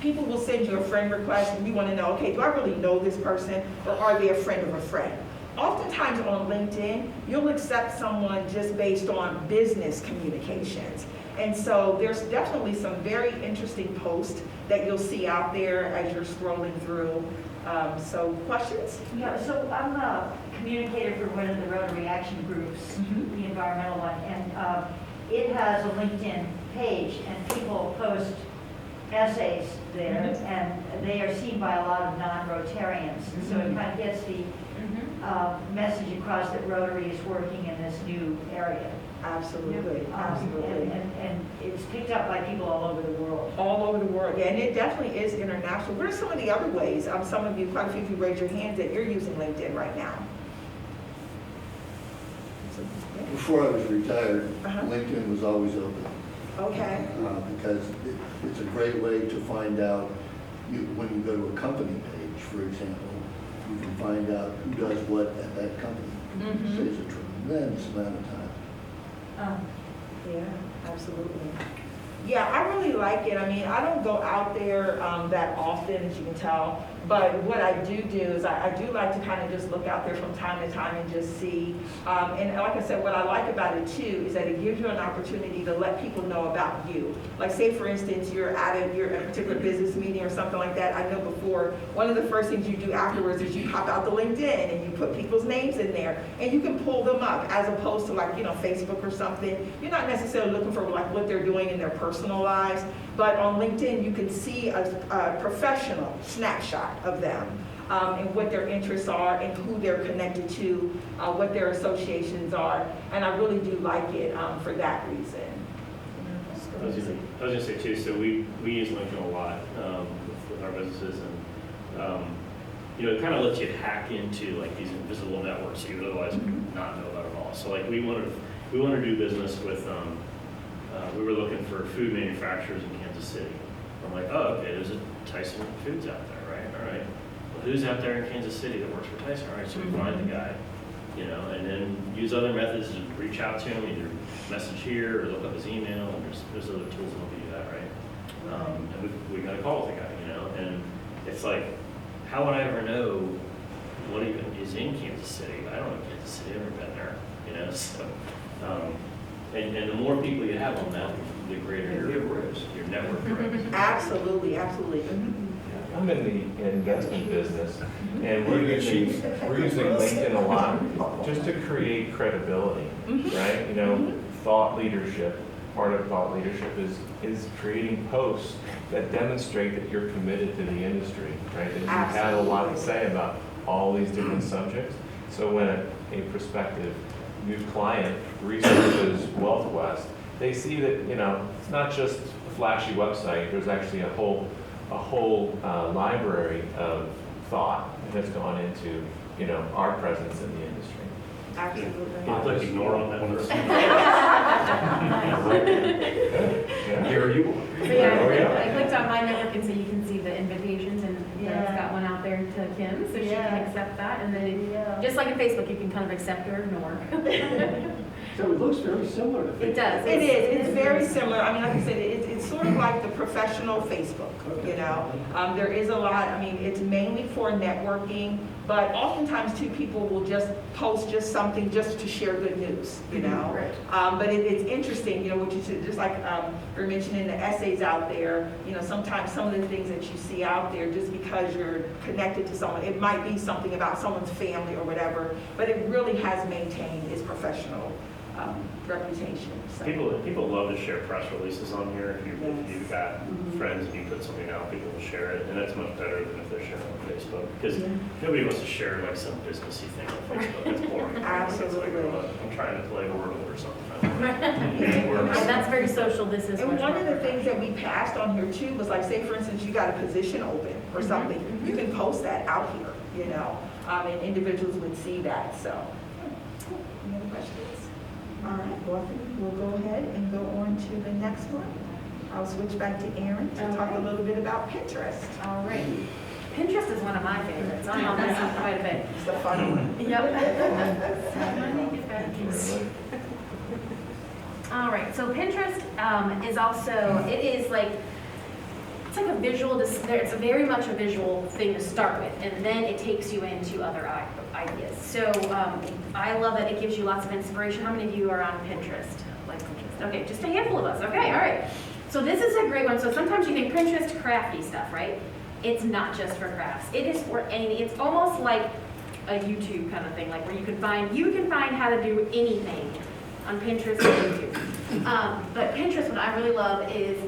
people will send you a friend request and you want to know, okay, do I really know this person, or are they a friend of a friend? Oftentimes on LinkedIn, you'll accept someone just based on business communications. And so there's definitely some very interesting posts that you'll see out there as you're scrolling through. So questions? Yeah, so I'm a communicator for one of the Rotary Action Groups, the environmental one, and it has a LinkedIn page, and people post essays there, and they are seen by a lot of non-Rotarians. So it kind of gets the message across that Rotary is working in this new area. Absolutely, absolutely. And it's picked up by people all over the world. All over the world, yeah, and it definitely is international. What are some of the other ways, some of you, quite a few of you raise your hands that you're using LinkedIn right now? Before I was retired, LinkedIn was always open. Okay. Because it's a great way to find out, when you go to a company page, for example, you can find out who does what at that company. It saves a tremendous amount of time. Yeah, absolutely. Yeah, I really like it. I mean, I don't go out there that often, as you can tell, but what I do is I do like to kind of just look out there from time to time and just see. And like I said, what I like about it too is that it gives you an opportunity to let people know about you. Like, say for instance, you're at a particular business meeting or something like that. I know before, one of the first things you do afterwards is you pop out the LinkedIn and you put people's names in there, and you can pull them up, as opposed to, like, you know, Facebook or something. You're not necessarily looking for like what they're doing in their personal lives, but on LinkedIn you can see a professional snapshot of them, and what their interests are and who they're connected to, what their associations are, and I really do like it for that reason. I was gonna say too, so we use LinkedIn a lot with our businesses, and you know, it kind of lets you hack into like these invisible networks that you would otherwise not know about at all. So like we want to do business with, we were looking for food manufacturers in Kansas City. I'm like, oh, okay, there's a Tyson Foods out there, right? All right. Well, who's out there in Kansas City that works for Tyson? All right, so we find the guy, you know, and then use other methods to reach out to him, either message here or look up his email, and there's other tools that help you do that, right? And we got a call with the guy, you know, and it's like, how would I ever know what even is in Kansas City? I don't know Kansas City, I've never been there, you know, so. And the more people you have on that, the greater your network grows. Absolutely, absolutely. I'm in the investment business, and we're using LinkedIn a lot just to create credibility, right? You know, thought leadership. Part of thought leadership is creating posts that demonstrate that you're committed to the industry, right? That you have a lot to say about all these different subjects. So when a prospective new client researches Wealth West, they see that, you know, it's not just a flashy website. There's actually a whole library of thought that has gone into, you know, our presence in the industry. Absolutely. I'll click ignore on that one. Here you. So yeah, I clicked on my network, and so you can see the invitations, and it's got one out there to Kim, so she can accept that, and then just like in Facebook, you can kind of accept or ignore. So it looks very similar to Facebook. It does. It is. It's very similar. I mean, like I said, it's sort of like the professional Facebook, you know. There is a lot. I mean, it's mainly for networking, but oftentimes, too, people will just post just something just to share good news, you know. But it's interesting, you know, what you said, just like you're mentioning the essays out there, you know, sometimes some of the things that you see out there, just because you're connected to someone, it might be something about someone's family or whatever, but it really has maintained its professional reputation. So. People love to share press releases on here. If you've got friends and you put something out, people will share it, and that's much better than if they're sharing on Facebook, because nobody wants to share like some businessy thing on Facebook. It's boring. Absolutely. It's like, I'm trying to play Wordle or something. And that's very social. This is And much one more. of the things that we passed on here too was like, say for instance, you got a position open or something, you can post that out here, you know, and individuals would see that, so. Any other questions? All right, well, I think we'll go ahead and go on to the next one. I'll switch back to Erin to talk a little bit about Pinterest. All right. Pinterest is one of my favorites. I'm on this one quite a bit. It's the fun one. Yep. All right, so Pinterest is also, it's like a visual, it's very much a visual thing to start with, and then it takes you into other ideas. So I love it. It gives you lots of inspiration. How many of you are on Pinterest? Like Pinterest? Okay, just a handful of us. Okay, all right. So this is a great one. So sometimes you think Pinterest crafty stuff, right? It's not just for crafts. It is for any, it's almost like a YouTube kind of thing, like where you can find how to do anything on Pinterest and YouTube. But Pinterest, what I really love is,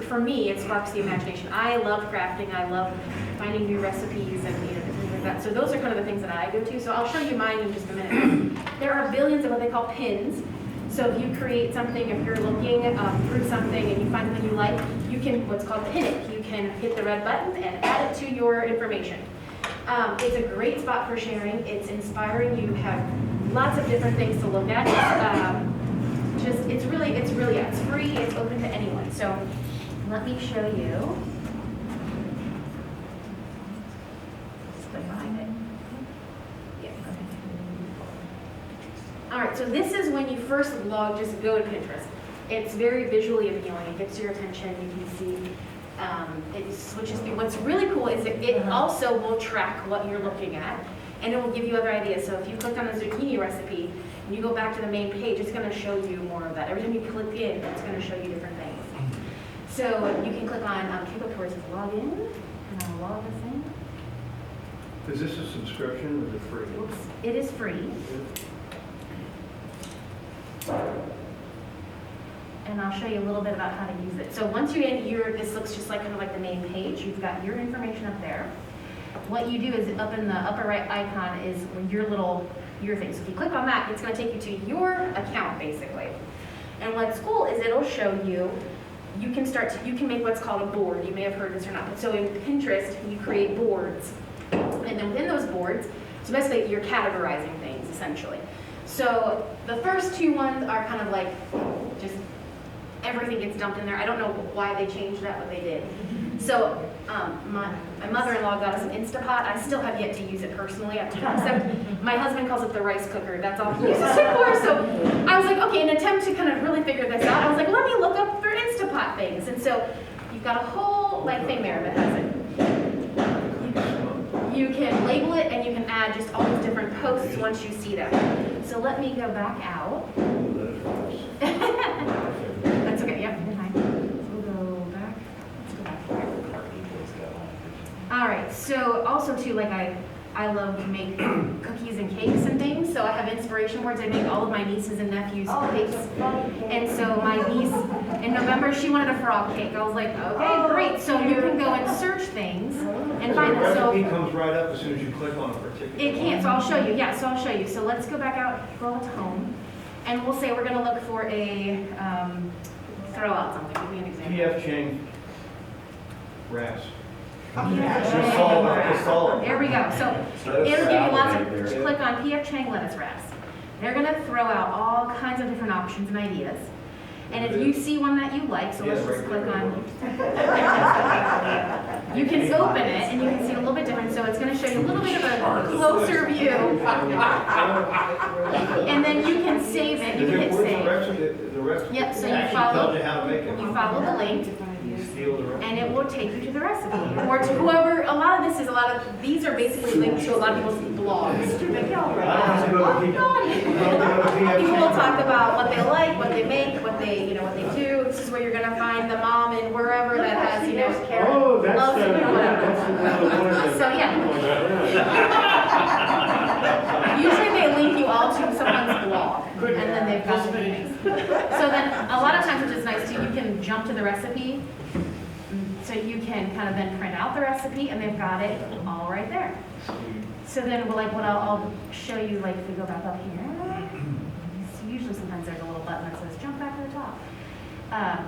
for me, it sparks the imagination. I love crafting. I love finding new recipes and things like that. So those are kind of the things that I go to. So I'll show you mine in just a minute. There are billions of what they call pins. So if you create something, if you're looking through something and you find something you like, you can, what's called pin it. You can hit the red button and add it to your information. It's a great spot for sharing. It's inspiring. You have lots of different things to look at. It's free. It's open to anyone. So let me show you. Just click behind it. Yeah. All right. So this is when you first just go to Pinterest. It's very visually appealing. It gets your attention. You can see. It switches through. What's really cool is it also will track what you're looking at, and it will give you other ideas. So if you click on a zucchini recipe and you go back to the main page, it's going to show you more of that. Every time you click in, it's going to show you different things. So you can click on click towards login, and I'll log this in. Is this a subscription or is it free? Oops, it is free. And I'll show you a little bit about how to use it. So once you're in, this looks just like kind of like the main page. You've got your information up there. What you do is up in the upper right icon is your thing. So if you click on that, it's going to take you to your account basically. And what's cool is it'll show you. You can make what's called a board. You may have heard this or not. So in Pinterest, you create boards, and then within those boards, so basically you're categorizing things essentially. So the first two ones are kind of like just everything gets dumped in there. I don't know why they changed that, but they did. So my mother-in-law got us an Instapot. I still have yet to use it personally, except my husband calls it the rice cooker. That's all he uses it for. So I was like, okay, in an attempt to kind of really figure this out, I was like, let me look up for Instapot things. And so you've got a whole thing there that has it. You can label it and you can add just all these different posts once you see them. So let me go back out. That's okay, yep, fine. We'll go back. Let's go back here. All right, so also too, I love to make cookies and cakes and things, so I have inspiration boards. I make all of my nieces and nephews cakes. And so my niece, in November, she wanted a frog cake. I was like, okay, great. So you can go and search things and find them. The recipe comes right up as soon as you click on a particular It can't, so I'll show you. Yeah, so I'll show you. So let's go back out, scroll to home, and we'll say we're going to look for a, throw out something. Give me an example. PF Chang wraps. There we go. So it'll give you lots of, just click on PF Chang lettuce wraps. They're going to throw out all kinds of different options and ideas. And if you see one that you like, so let's just click on, you can open it and you can see a little bit different. So it's going to show you a little bit of a closer view. And then you can save it. You can hit save. Yep, so you follow the link. And it will take you to the recipe, or to whoever. These are basically linked to a lot of people's blogs. People will talk about what they like, what they make, what they do. This is where you're gonna find the mom and wherever that has, loves it or whatever. So yeah. Usually they link you all to someone's blog, and then they've got So then, a lot of times, which is nice too, you can jump to the recipe. So you can kind of then print out the recipe, and they've got it all right there. So then, like, what I'll show you, like, if we go back up here, so usually sometimes there's a little button that says jump back to the top.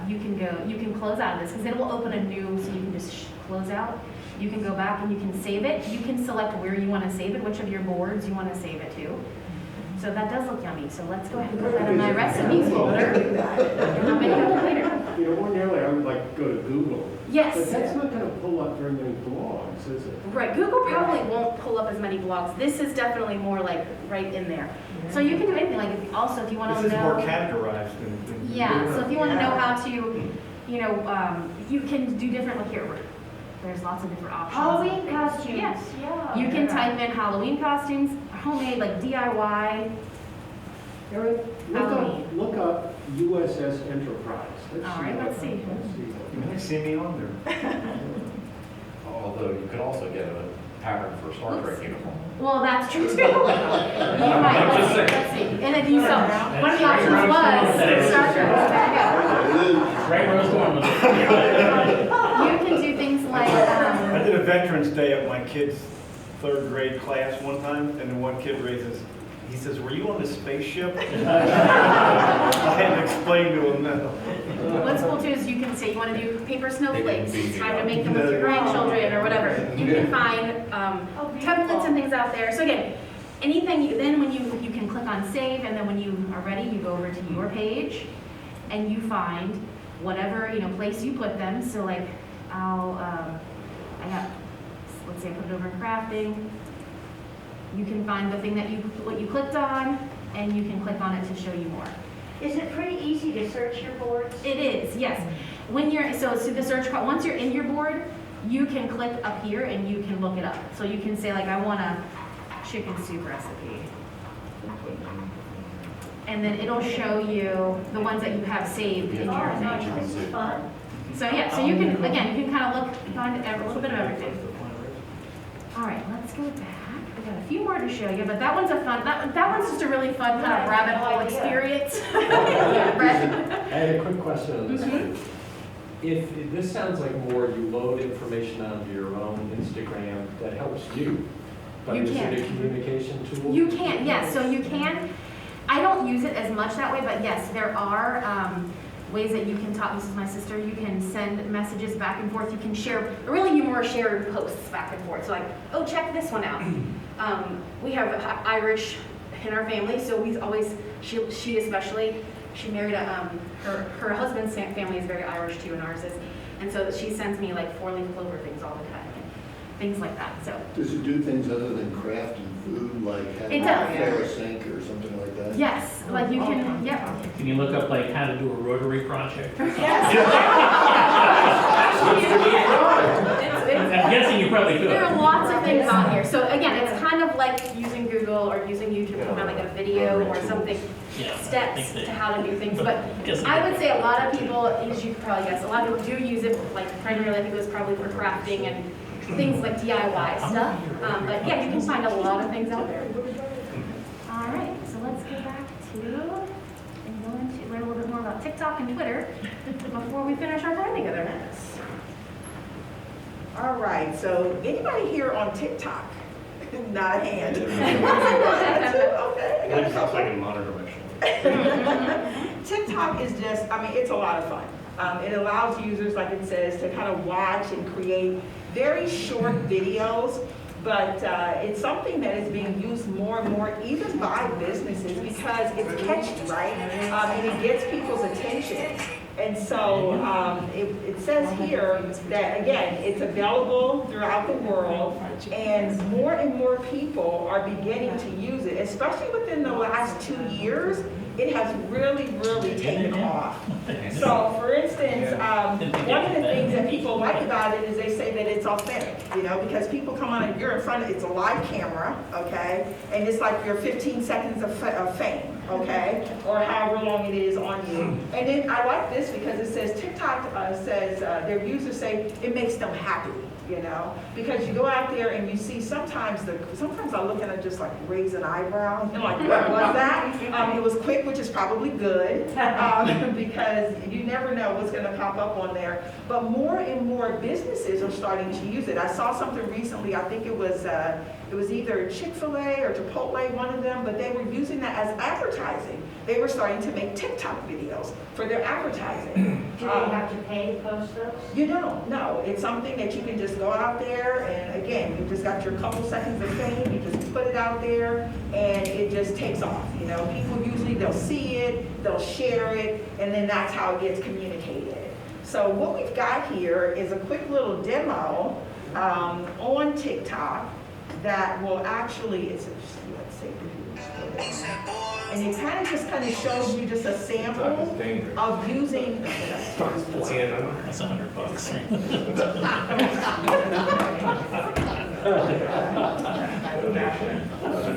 You can close out of this, because it will open a new, so you can just close out. You can go back and you can save it. You can select where you want to save it, which of your boards you want to save it to. So that does look yummy. So let's go ahead and put that in my recipes folder. And I'll make it up later. You know, ordinarily I would like go to Google. Yes. But that's not going to pull up very many blogs, is it? Right, Google probably won't pull up as many blogs. This is definitely more like right in there. So you can do anything, like also if you want to know. This is more categorized than. Yeah, so if you want to know how to, you can do different, like here, there's lots of different options. Halloween costumes. Yes. Yeah. You can type in Halloween costumes, homemade, like DIY. Erin, Halloween. look up USS Enterprise. All right, let's see. You may see me on there. Although you could also get a pattern for Star Trek uniform. Well, that's true too. You might, let's see. And if you saw, one of the options was Star Trek. There you go. Right where I was going with it. You can do things like, I did a Veterans Day at my kid's 3rd grade class one time, and then one kid raises, he says, "Were you on the spaceship?" I had to explain to him that. what's cool too is you can say you want to do paper snowflakes. It's time to make them with your grandchildren or whatever. You can find templates and things out there. So again, anything, then when you can click on save, and then when you are ready, you go over to your page and you find whatever, place you put them. So like, let's say I put it over in crafting. You can find the thing that what you clicked on, and you can click on it to show you more. Is it pretty easy to search your boards? It is, yes. When you're, so the search, once you're in your board, you can click up here and you can look it up. So you can say like, I want a chicken soup recipe. And then it'll show you the ones that you have saved in your thing. This is fun. So yeah, so you can, again, you can kind of find a little bit of everything. All right, let's go back. We got a few more to show you, but that one's a fun, that one's just a really fun kind of rabbit hole experience. Yeah, I had a quick question on this one. If this sounds like more you load information onto your own Instagram that helps you, but You is can. it a communication tool? You can, yes, so you can. I don't use it as much that way, but yes, there are ways that you can talk. This is my sister. You can send messages back and forth. You can share, really you more share posts back and forth. So like, oh, check this one out. We have Irish in our family, so we always, she especially, she married her husband's family is very Irish too, and ours is. And so she sends me like 4-leaf clover things all the time, and things like that, so. Does it do things other than crafting food, like It does. a sink or something like that? Yes, like you can, yeah. Can you look up like how to do a rotary project? I'm guessing you probably could. There are lots of things on here. So again, it's kind of like using Google or using YouTube to find like a video or something, Yeah, steps to how to do things. But Guess I would say a lot of people, as you could probably guess, a lot of people do use it, like primarily I think it was probably for crafting and things like DIY stuff. But yeah, you can find a lot of things out there. All right, so let's go back to and go into learn a little bit more about TikTok and Twitter before we finish our time together. All right, so anybody here on TikTok? Not a hand. Okay, I got a couple. I can monitor my show. TikTok is just, I mean, it's a lot of fun. It allows users, like it says, to kind of watch and create very short videos, but it's something that is being used more and more, even by businesses, because it's catchy, right? And it gets people's attention. And so it says here that, again, it's available throughout the world, and more people are beginning to use it, especially within the last 2 years. It has really taken off. So, for instance, one of the things that people like about it is they say that it's authentic, because people come on and you're in front of, it's a live camera, okay? And it's like your 15 seconds of fame, okay? Or however long it is on you. And then I like this this because it says TikTok says their users say it makes them happy, you know, because you go out there and you see sometimes I look at it just like raise an eyebrow, and like what was that? It was quick, which is probably good because you never know what's going to pop up on there. But more and more businesses are starting to use it. I saw something recently. I think it was either Chick-fil-A or Chipotle, one of them, but they were using that as advertising. They were starting to make TikTok videos for their advertising. Do they have to pay to post those? You don't, no. It's something that you can just go out there and again, you just got your couple seconds of fame, you just put it out there and it just takes off. You know, people usually, they'll see it, they'll share it, and then that's how it gets communicated. So what we've got here is a quick little demo on TikTok that will actually, let's see, and it kind of shows you just a sample of using. That's $100.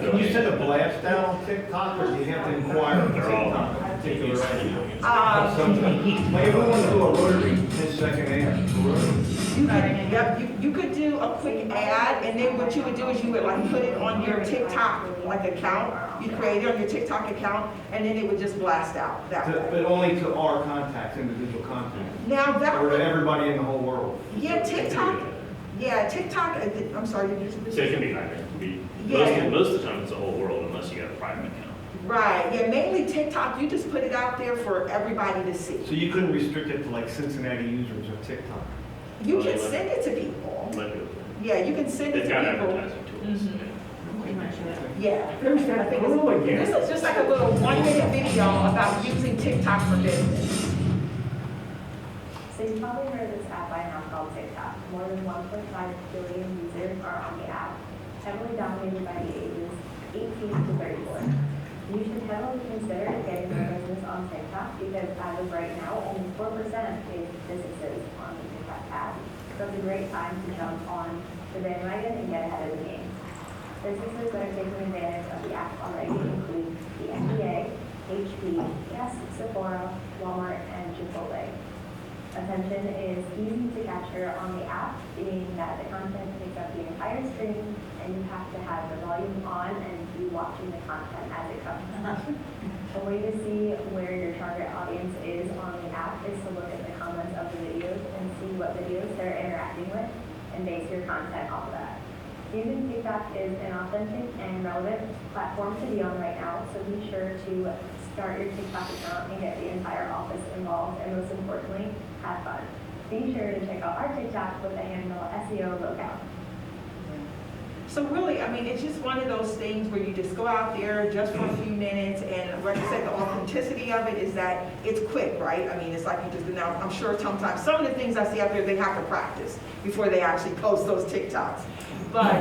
Can you send a blast out on TikTok, or do you have to inquire on TikTok? Maybe we want to do a rotary 10-second ad. You could do a quick ad, and then what you would do is you would like put it on your TikTok account. You create it on your TikTok account, and then it would just blast out that way. But only to our contacts, individual contacts. Now that or to everybody in the whole world. Yeah, TikTok. Yeah, TikTok. I'm sorry. So it can be hybrid. It can be most of the time it's the whole world unless you got a private account. Right. Yeah, mainly TikTok. You just put it out there for everybody to see. So you couldn't restrict it to like Cincinnati users of TikTok. You can send it to people. Yeah, you can send it to people. Advertising tools. Yeah. This is just like a little 1-minute video about using TikTok for business. So you've probably heard of this app by now called TikTok. More than 1.5 billion users are on the app, heavily dominated by the ages 18 to 34. You should heavily consider getting your business on TikTok because as of right now, only 4% is businesses on the TikTok app. So it's a great time to jump on the bandwagon and get ahead of the game. Businesses that are taking advantage of the app already include the NBA, HP, Yes, Sephora, Walmart, and Chipotle. Attention is easy to capture on the app, being that the content takes up the entire screen and you have to have the volume on and be watching the content as it comes. A way to see where your target audience is on the app is to look at the comments of the videos and see what videos they're interacting with and base your content off of that. Using TikTok is an authentic and relevant platform to be on right now, so be sure to start your TikTok account and get the entire office involved, and most importantly, have fun. Be sure to check out our TikTok with the handle SEO Lookout. So really, I mean, it's just one of those things where you just go out there just for a few minutes, and like I said, the authenticity of it is that it's quick, right? I mean, it's like you just, now I'm sure sometimes some of the things I see out there, they have to practice before they actually post those TikToks. But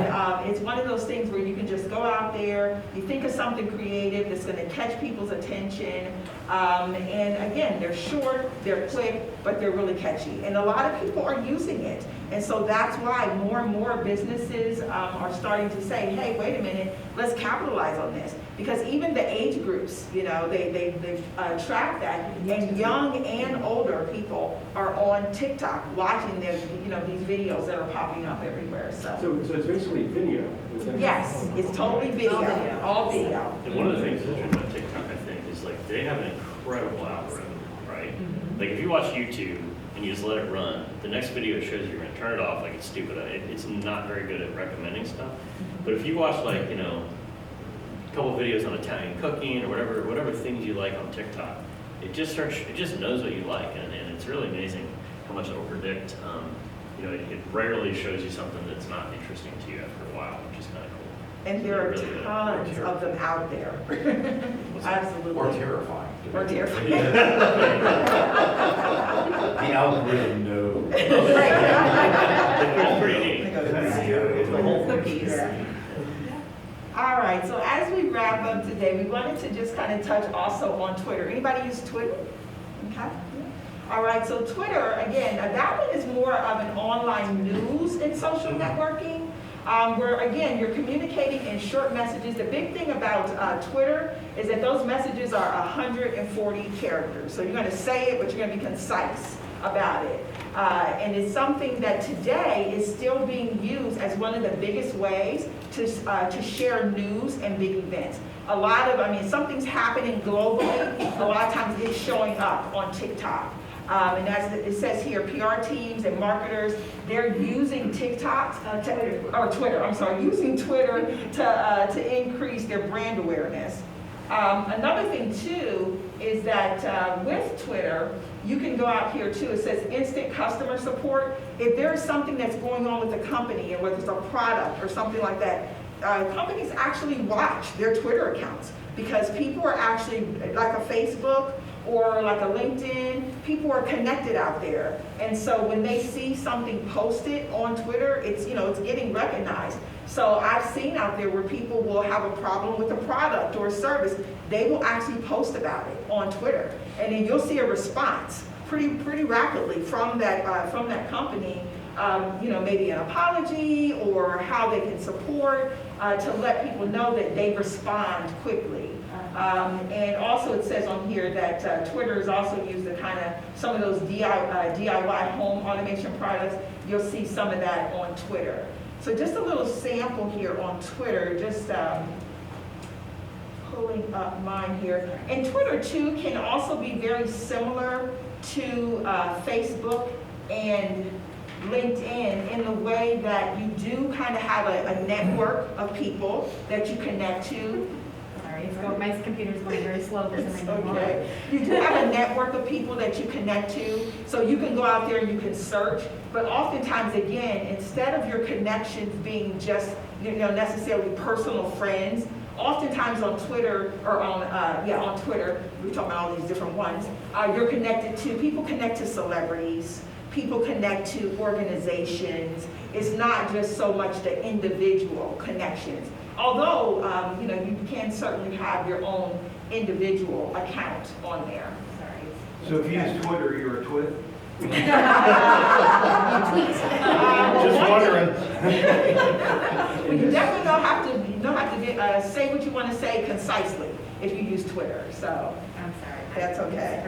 it's one of those things where you can just go out there, you think of something creative that's going to catch people's attention, and again, they're short, they're quick, but they're really catchy. And a lot of people are using it. And so that's why more and more businesses are starting to say, hey, wait a minute, let's capitalize on this. Because even the age groups, you know, they've tracked that, and young and older people are on TikTok watching their, you know, these videos that are popping up everywhere. So it's basically video. Yes, it's totally video, all video. And one of the things that's interesting about TikTok, I think, is like they have an incredible algorithm, right? Like if you watch YouTube and you just let it run, the next video it shows you're going to turn it off like it's stupid. It's not very good at recommending stuff. But if you watch like, you know, a couple of videos on Italian cooking or whatever things you like on TikTok, it just knows what you like, and it's really amazing how much it will predict. You know, it rarely shows you something that's not interesting to you after a while, which is kind of cool. And there are tons of them out there. Absolutely. Or terrifying. Or terrifying. The algorithm knows. It's pretty neat. All right, so as we wrap up today, we wanted to just kind of touch also on Twitter. Anybody use Twitter? Okay. All right, so Twitter, again, that one is more of an online news and social networking. where again, you're communicating in short messages. The big thing about Twitter is that those messages are 140 characters. So you're going to say it, but you're going to be concise about it. And it's something that today is still being used as one of the biggest ways to share news and big events. A lot of, something's happening globally, a lot of times it's showing up on TikTok. And as it says here, PR teams and marketers, they're using TikTok, using Twitter to increase their brand awareness. Another thing too is that with Twitter, you can go out here too, it says instant customer support. If there is something that's going on with the company, and whether it's a product or something like that, companies actually watch their Twitter accounts because people are actually, like a Facebook or like a LinkedIn, people are connected out there. And so when they see something posted on Twitter, it's getting recognized. So I've seen out there where people will have a problem with a product or a service, they will actually post about it on Twitter. And then you'll see a response pretty rapidly from that company, maybe an apology or how they can support to let people know that they respond quickly. And also it says on here that Twitter is also used to kind of some of those DIY home automation products. You'll see some of that on Twitter. So just a little sample here on Twitter, just pulling up mine here. And Twitter too can also be very similar to Facebook and LinkedIn in the way that you do kind of have a network of people that you connect to. My computer's going very slow for some reason. Okay. You do have a network of people that you connect to, so you can go out there and you can search, but oftentimes, again, instead of your connections being just, necessarily personal friends, oftentimes on Twitter, or on Twitter, we're talking about all these different ones, you're connected to, people connect to celebrities, people connect to organizations. It's not just so much the individual connections. Although, you can certainly have your own individual account on there. So if you use Twitter, you're a twit? Just wondering. Well, you definitely don't have to say what you want to say concisely if you use Twitter. So I'm sorry. That's okay.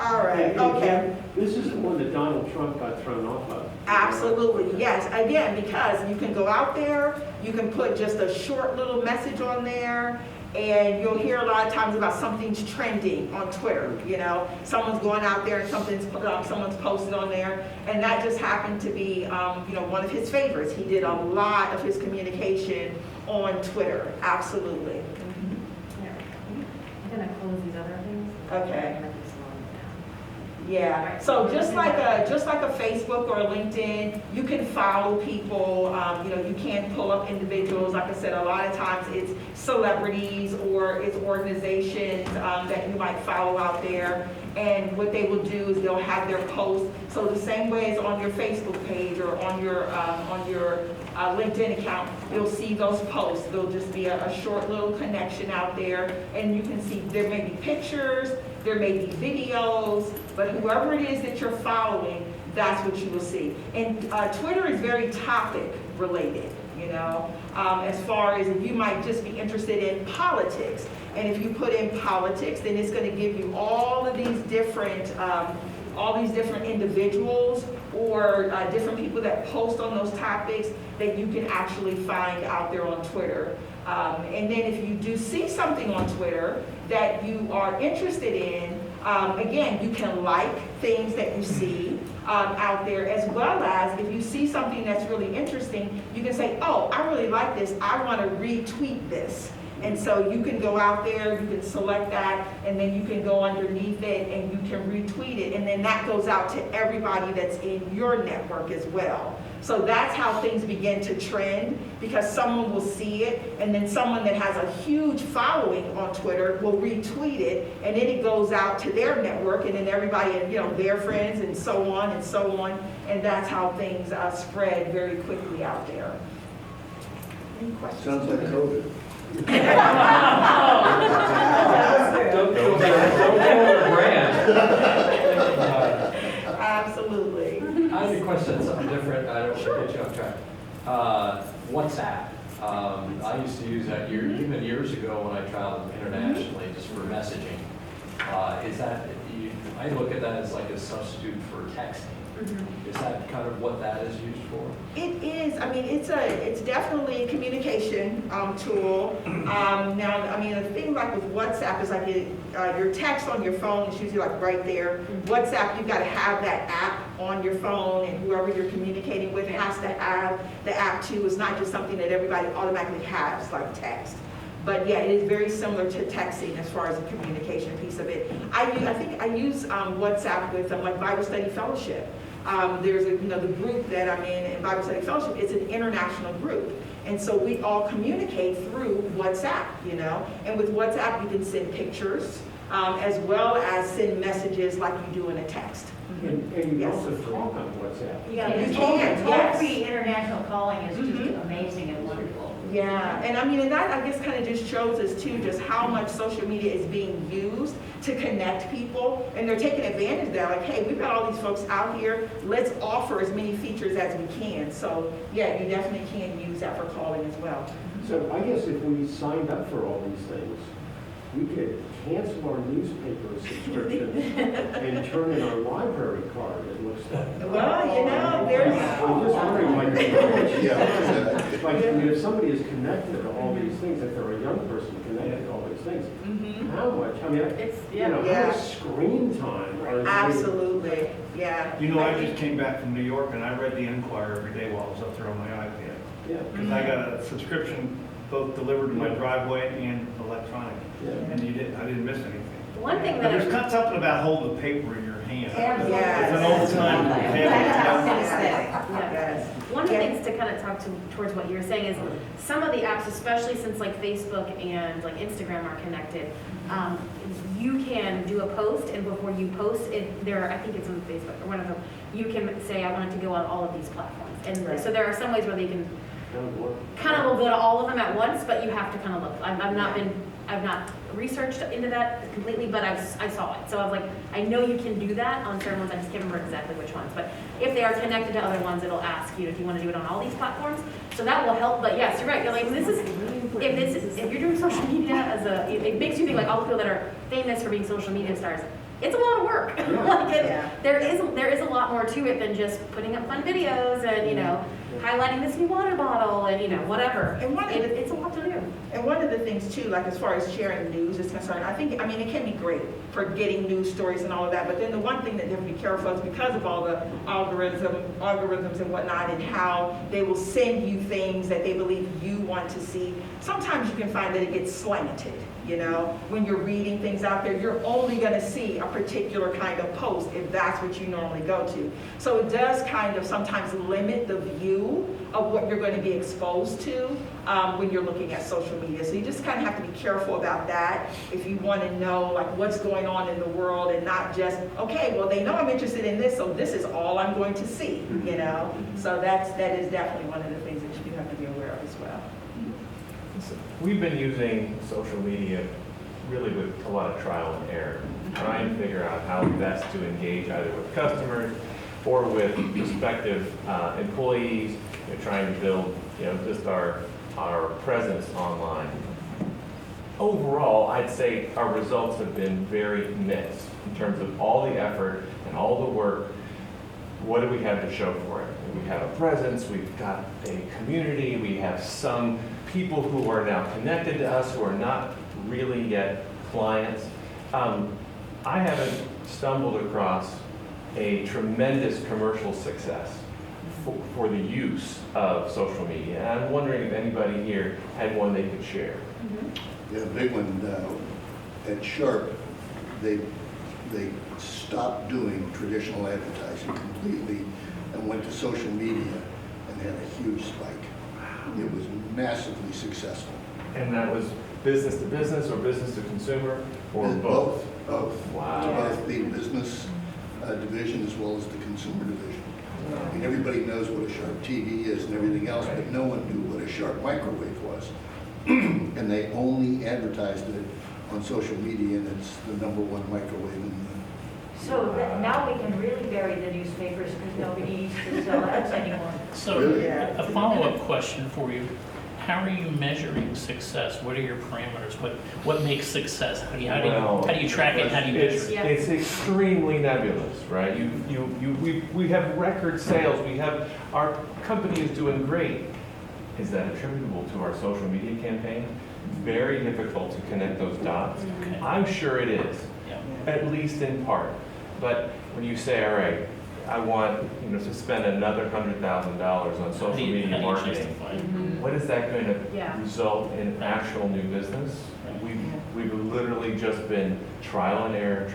All right. Okay. This is the one that Donald Trump got thrown off of. Absolutely, yes. Again, because you can go out there, you can put just a short little message on there, and you'll hear a lot of times about something's trending on Twitter. Someone's going out there and someone's posted on there, and that just happened to be, one of his favorites. He did a lot of his communication on Twitter. Absolutely. I'm gonna close these other things. Okay. Yeah, so just like a Facebook or a LinkedIn, you can follow people, you can pull up individuals. Like I said, a lot of times it's celebrities or it's organizations that you might follow out there. And what they will do is they'll have their posts. So the same way as on your Facebook page or on your LinkedIn account, you'll see those posts. There'll just be a short little connection out there, and you can see there may be pictures, there may be videos, but whoever it is that you're following, that's what you will see. And Twitter is very topic related, as far as if you might just be interested in politics. And if you put in politics, then it's going to give you all of these different individuals or different people that post on those topics that you can actually find out there on Twitter. And then if you do see something on Twitter that you are interested in, again, you can like things that you see out there, as well as if you see something that's really interesting, you can say, oh, I really like this, I want to retweet this. And so you can go out there, you can select that, and then you can go underneath it and you can retweet it, and then that goes out to everybody that's in your network as well. So that's how things begin to trend, because someone will see it, and then someone that has a huge following on Twitter will retweet it, and then it goes out to their network, and then everybody, their friends, and so on, and that's how things spread very quickly out there. Any questions? Sounds like COVID. Absolutely. I have a question, something different, I don't want to get you off track. WhatsApp. I used to use that even years ago when I traveled internationally just for messaging. Is that, I look at that as like a substitute for texting. Is that kind of what that is used for? It is. I mean, it's definitely a communication tool. Now, I mean, the thing like with WhatsApp is like your text on your phone is usually like right there. WhatsApp, you've got to have that app on your phone, and whoever you're communicating with has to have the app too. It's not just something that everybody automatically has like text. But yeah, it is very similar to texting as far as the communication piece of it. I think I use WhatsApp with like Bible Study Fellowship. There's the group that I'm in Bible Study Fellowship. It's an international group. And so we all communicate through WhatsApp, And with WhatsApp, you can send pictures as well as send messages like you do in a text. And you can also talk on WhatsApp. Yeah, you can, yes. Toll-free international calling is just amazing and wonderful. Yeah, and I mean, and that I guess kind of just shows us too, just how much social media is being used to connect people, and they're taking advantage of that. Like, hey, we've got all these folks out here, let's offer as many features as we can. So yeah, you definitely can use that for calling as well. So I guess if we signed up for all these things, we could cancel our newspaper subscription and turn in our library card, it looks like. Well, there's... I'm just wondering, like, Yeah. like, I mean, if somebody is connected to all these things, if they're a young person connected to all these things, how much, I mean, how much screen time are they? Absolutely, yeah. I just came back from New York and I read the Enquirer every day while I was up there on my iPad. Yeah. Because I got a subscription both delivered to my driveway and electronic. And I didn't miss anything. One thing But that there's not something about holding the paper in your hand. Yes. It's an old time. Yes. One of the things to kind of talk towards what you were saying is some of the apps, especially since like Facebook and like Instagram are connected, you can do a post, and before you post it, I think it's on Facebook or one of them, you can say I want it to go on all of these platforms. And so there are some ways where they can kind of go to all of them at once, but you have to kind of look. I've not researched into that completely, but I saw it. So I was like, I know you can do that on certain ones. I just can't remember exactly which ones. But if they are connected to other ones, it'll ask you if you want to do it on all these platforms. So that will help. But yes, you're right. You're like, if you're doing social media it makes you think like all the people that are famous for being social media stars. It's a lot of work. There is a lot more to it than just putting up fun videos and highlighting this new water bottle and whatever. And it's a lot to do. And one of the things too, like as far as sharing news is concerned, I mean, it can be great for getting news stories and all of that, but then the one thing that you have to be careful is because of all the algorithms and whatnot, and how they will send you things that they believe you want to see. Sometimes you can find that it gets slanted. When you're reading things out there, you're only going to see a particular kind of post if that's what you normally go to. So it does kind of sometimes limit the view of what you're going to be exposed to when you're looking at social media. So you just kind of have to be careful about that if you want to know like what's going on in the world, and not just, okay, well, they know I'm interested in this, so this is all I'm going to see, So that is definitely one of the things that you have to be aware of as well. We've been using social media really with a lot of trial and error, trying to figure out how best to engage either with customers or with prospective employees, trying to build just our presence online. Overall, I'd say our results have been very mixed in terms of all the effort and all the work. What do we have to show for it? We have a presence, we've got a community, we have some people who are now connected to us who are not really yet clients. I haven't stumbled across a tremendous commercial success for the use of social media. And I'm wondering if anybody here had one they could share. Yeah, a big one at Sharp, they stopped doing traditional advertising completely and went to social media and had a huge spike. It was massively successful. And that was business to business or business to consumer or both? Both. Wow. Both the business division as well as the consumer division. I mean, everybody knows what a Sharp TV is and everything else, but no one knew what a Sharp microwave was. And they only advertised it on social media, and it's the #1 microwave in the So now we can really bury the newspapers because nobody needs to sell ads anymore. So a follow-up question for you. How are you measuring success? What are your parameters? What makes success? How do you track it? How do you measure it? It's extremely nebulous, right? We have record sales. Our company is doing great. Is that attributable to our social media campaign? Very difficult to connect those dots. Okay. I'm sure it is, at least in part. But when you say, all right, I want to spend another $100,000 on social media marketing, what is that going to result in actual new business? We've literally just been trial and error,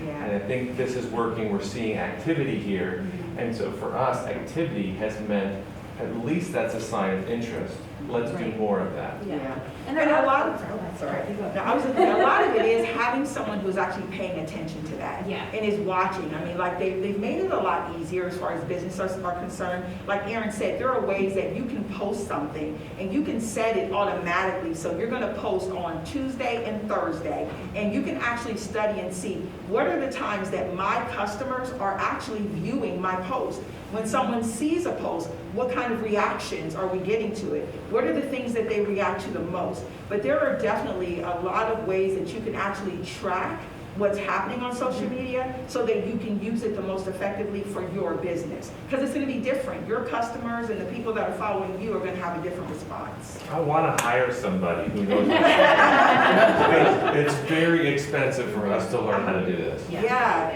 and I think this is working. We're seeing activity here, and so for us, activity has meant at least that's a sign of interest. Let's do more of that. Yeah. And a lot of, a lot of it is having someone who's actually paying attention to that and is watching. I mean, like they've made it a lot easier as far as businesses are concerned. Like Erin said, there are ways that you can post something and you can set it automatically. So you're going to post on Tuesday and Thursday, and you can actually study and see what are the times that my customers are actually viewing my post. When someone sees a post, what kind of reactions are we getting to it? What are the things that they react to the most? But there are definitely a lot of ways that you can actually track what's happening on social media so that you can use it the most effectively for your business. Because it's going to be different. Your customers and the people that are following you are going to have a different response. I want to hire somebody who knows. It's very expensive for us to learn how to do this. Yeah.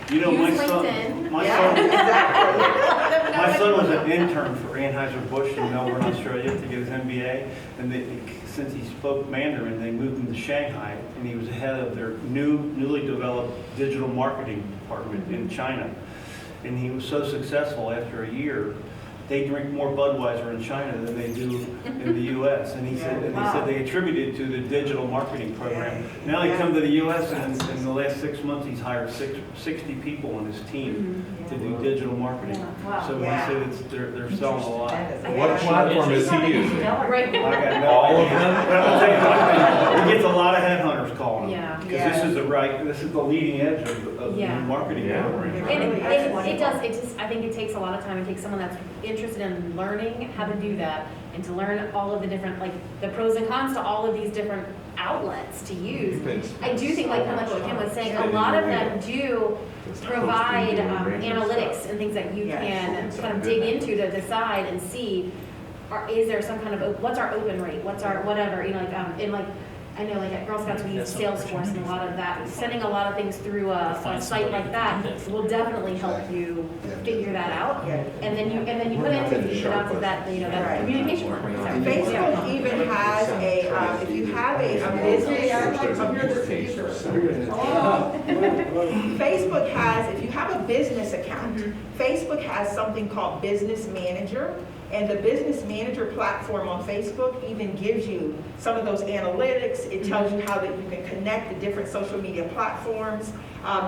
You know, Use my LinkedIn. son was an intern for Anheuser-Busch in Melbourne, Australia to get his MBA. And since he spoke Mandarin, they moved him to Shanghai, and he was head of their newly developed digital marketing department in China. And he was so successful after a year, they drink more Budweiser in China than they do in the U.S. And he said, they attributed to the digital marketing program. Now he come to the U.S. and in the last 6 months he's hired 60 people on his team to do digital marketing. So he said they're selling a lot. What platform is he using? Right. I got no All of idea. them? But I'll tell you one thing, he gets a lot of headhunters calling him. Yeah. Because this is the leading edge of the new marketing program. I think it takes a lot of time. It takes someone that's interested in learning how to do that and to learn all of the different, like the pros and cons to all of these different outlets to use. I do think, like kind of like what Kim was saying, a lot of them do provide analytics and things that you can kind of dig into to decide and see, is there some kind of, what's our open rate, what's our whatever, I know like at Girl Scouts we use Salesforce and a lot of that. Sending a lot of things through a site like that will definitely help you figure that out. And then you put entities out to that, that communication line. Facebook even has if you have a business account, Facebook has something called Business Manager. And the Business Manager platform on Facebook even gives you some of those analytics. It tells you how that you can connect the different social media platforms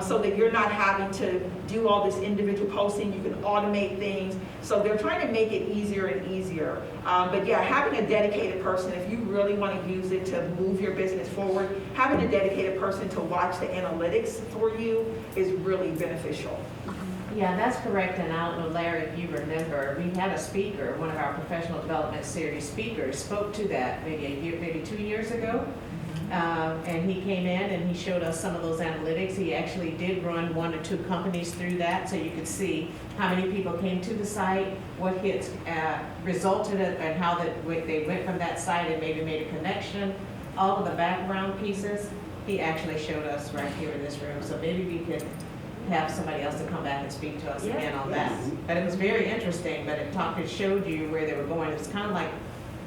so that you're not having to do all this individual posting. You can automate things. So they're trying to make it easier and easier. But yeah, having a dedicated person, if you really want to use it to move your business forward, having a dedicated person to watch the analytics for you is really beneficial. Yeah, that's correct, and I don't know, Larry, if you remember, we had a speaker, one of our professional development series speakers, spoke to that maybe 2 years ago. And he came in and he showed us some of those analytics. He actually did run 1 or 2 companies through that, so you could see how many people came to the site, what hits resulted in, and how they went from that site and maybe made a connection. All of the background pieces, he actually showed us right here in this room, so maybe we could have somebody else to come back and speak to us again on that. But it was very interesting, but it showed you where they were going. It was kind of like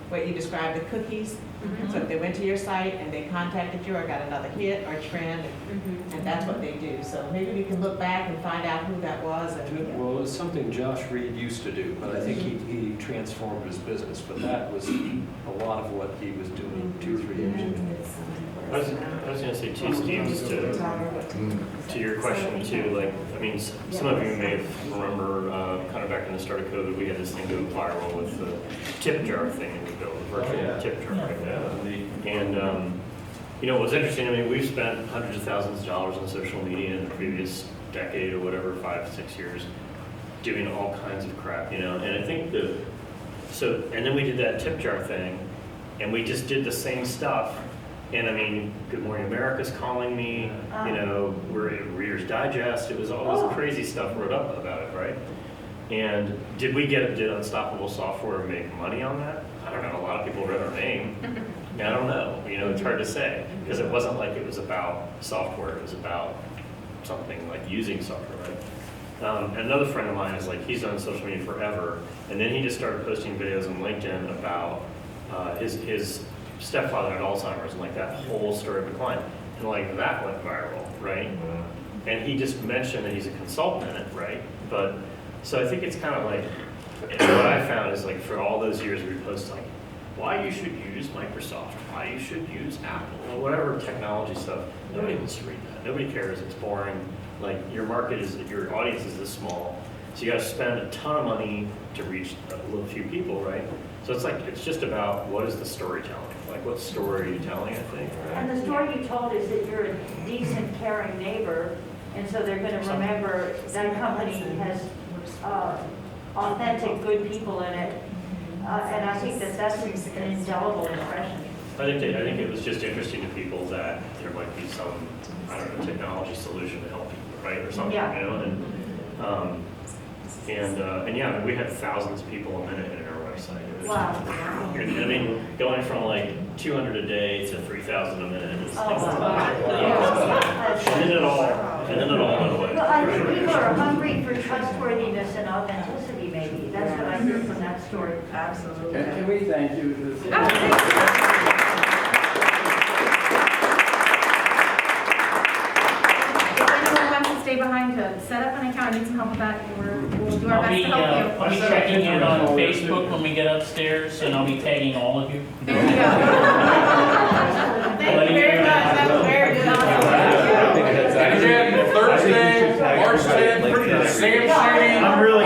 what you described, the cookies. So if they went to your site and they contacted you or got another hit or trend, and that's what they do. So maybe we can look back and find out who that was. Well, it was something Josh Reed used to do, but I think he transformed his business. But that was a lot of what he was doing 2-3 years ago. I was going to say too, Steve, just to your question too, like, I mean, some of you may remember kind of back in the start of COVID, we had this thing go viral with the tip jar thing that we built, the virtual tip jar, right? And you know, what's interesting, I mean, we've spent hundreds of thousands of dollars on social media in the previous decade or whatever, 5, 6 years, doing all kinds of crap, you know, and I think and then we did that tip jar thing, and we just did the same stuff. And I mean, Good Morning America's calling me, you know, we're at Reader's Digest, it was all this crazy stuff wrote up about it, right? And did Unstoppable Software make money on that? I don't know, a lot of people read our name. I don't know, you know, it's hard to say, because it wasn't like it was about software, it was about something like using software, right? Another friend of mine is like, he's on social media forever, and then he just started posting videos on LinkedIn about his stepfather had Alzheimer's, and like that whole story of decline, and like that went viral, right? And he just mentioned that he's a consultant in it, right? But, so I think it's kind of like, what I found is like, for all those years we post like, why you should use Microsoft, why you should use Apple, or whatever technology stuff. Nobody wants to read that. Nobody cares. It's boring. Like, your audience is this small, so you got to spend a ton of money to reach a little few people, right? So it's like, it's just about what is the storytelling? Like, what story are you telling, I think, right? And the story you told is that you're a decent, caring neighbor, and so they're going to remember that company has authentic, good people in it. And I think that's an indelible impression. I think it was just interesting to people that there might be some, I don't know, technology solution to help people, right, or something, Yeah. you know, and yeah, I mean, we had thousands of people a minute in our website. It was, Wow. I mean, going from like 200 a day to 3,000 a minute is Oh, wow. and then it all went away. Well, I think people are hungry for trustworthiness and authenticity, maybe. That's what I hear from that story. Absolutely. Can we thank you? If anyone wants to stay behind to set up an account, I need some help with that, we'll do our I'll best be, to help you. I'll be checking in on Facebook when we get upstairs, and I'll be tagging all of you. There you go. Thank you very much, that was very good. Thursday, March 10th, Sam City. I'm really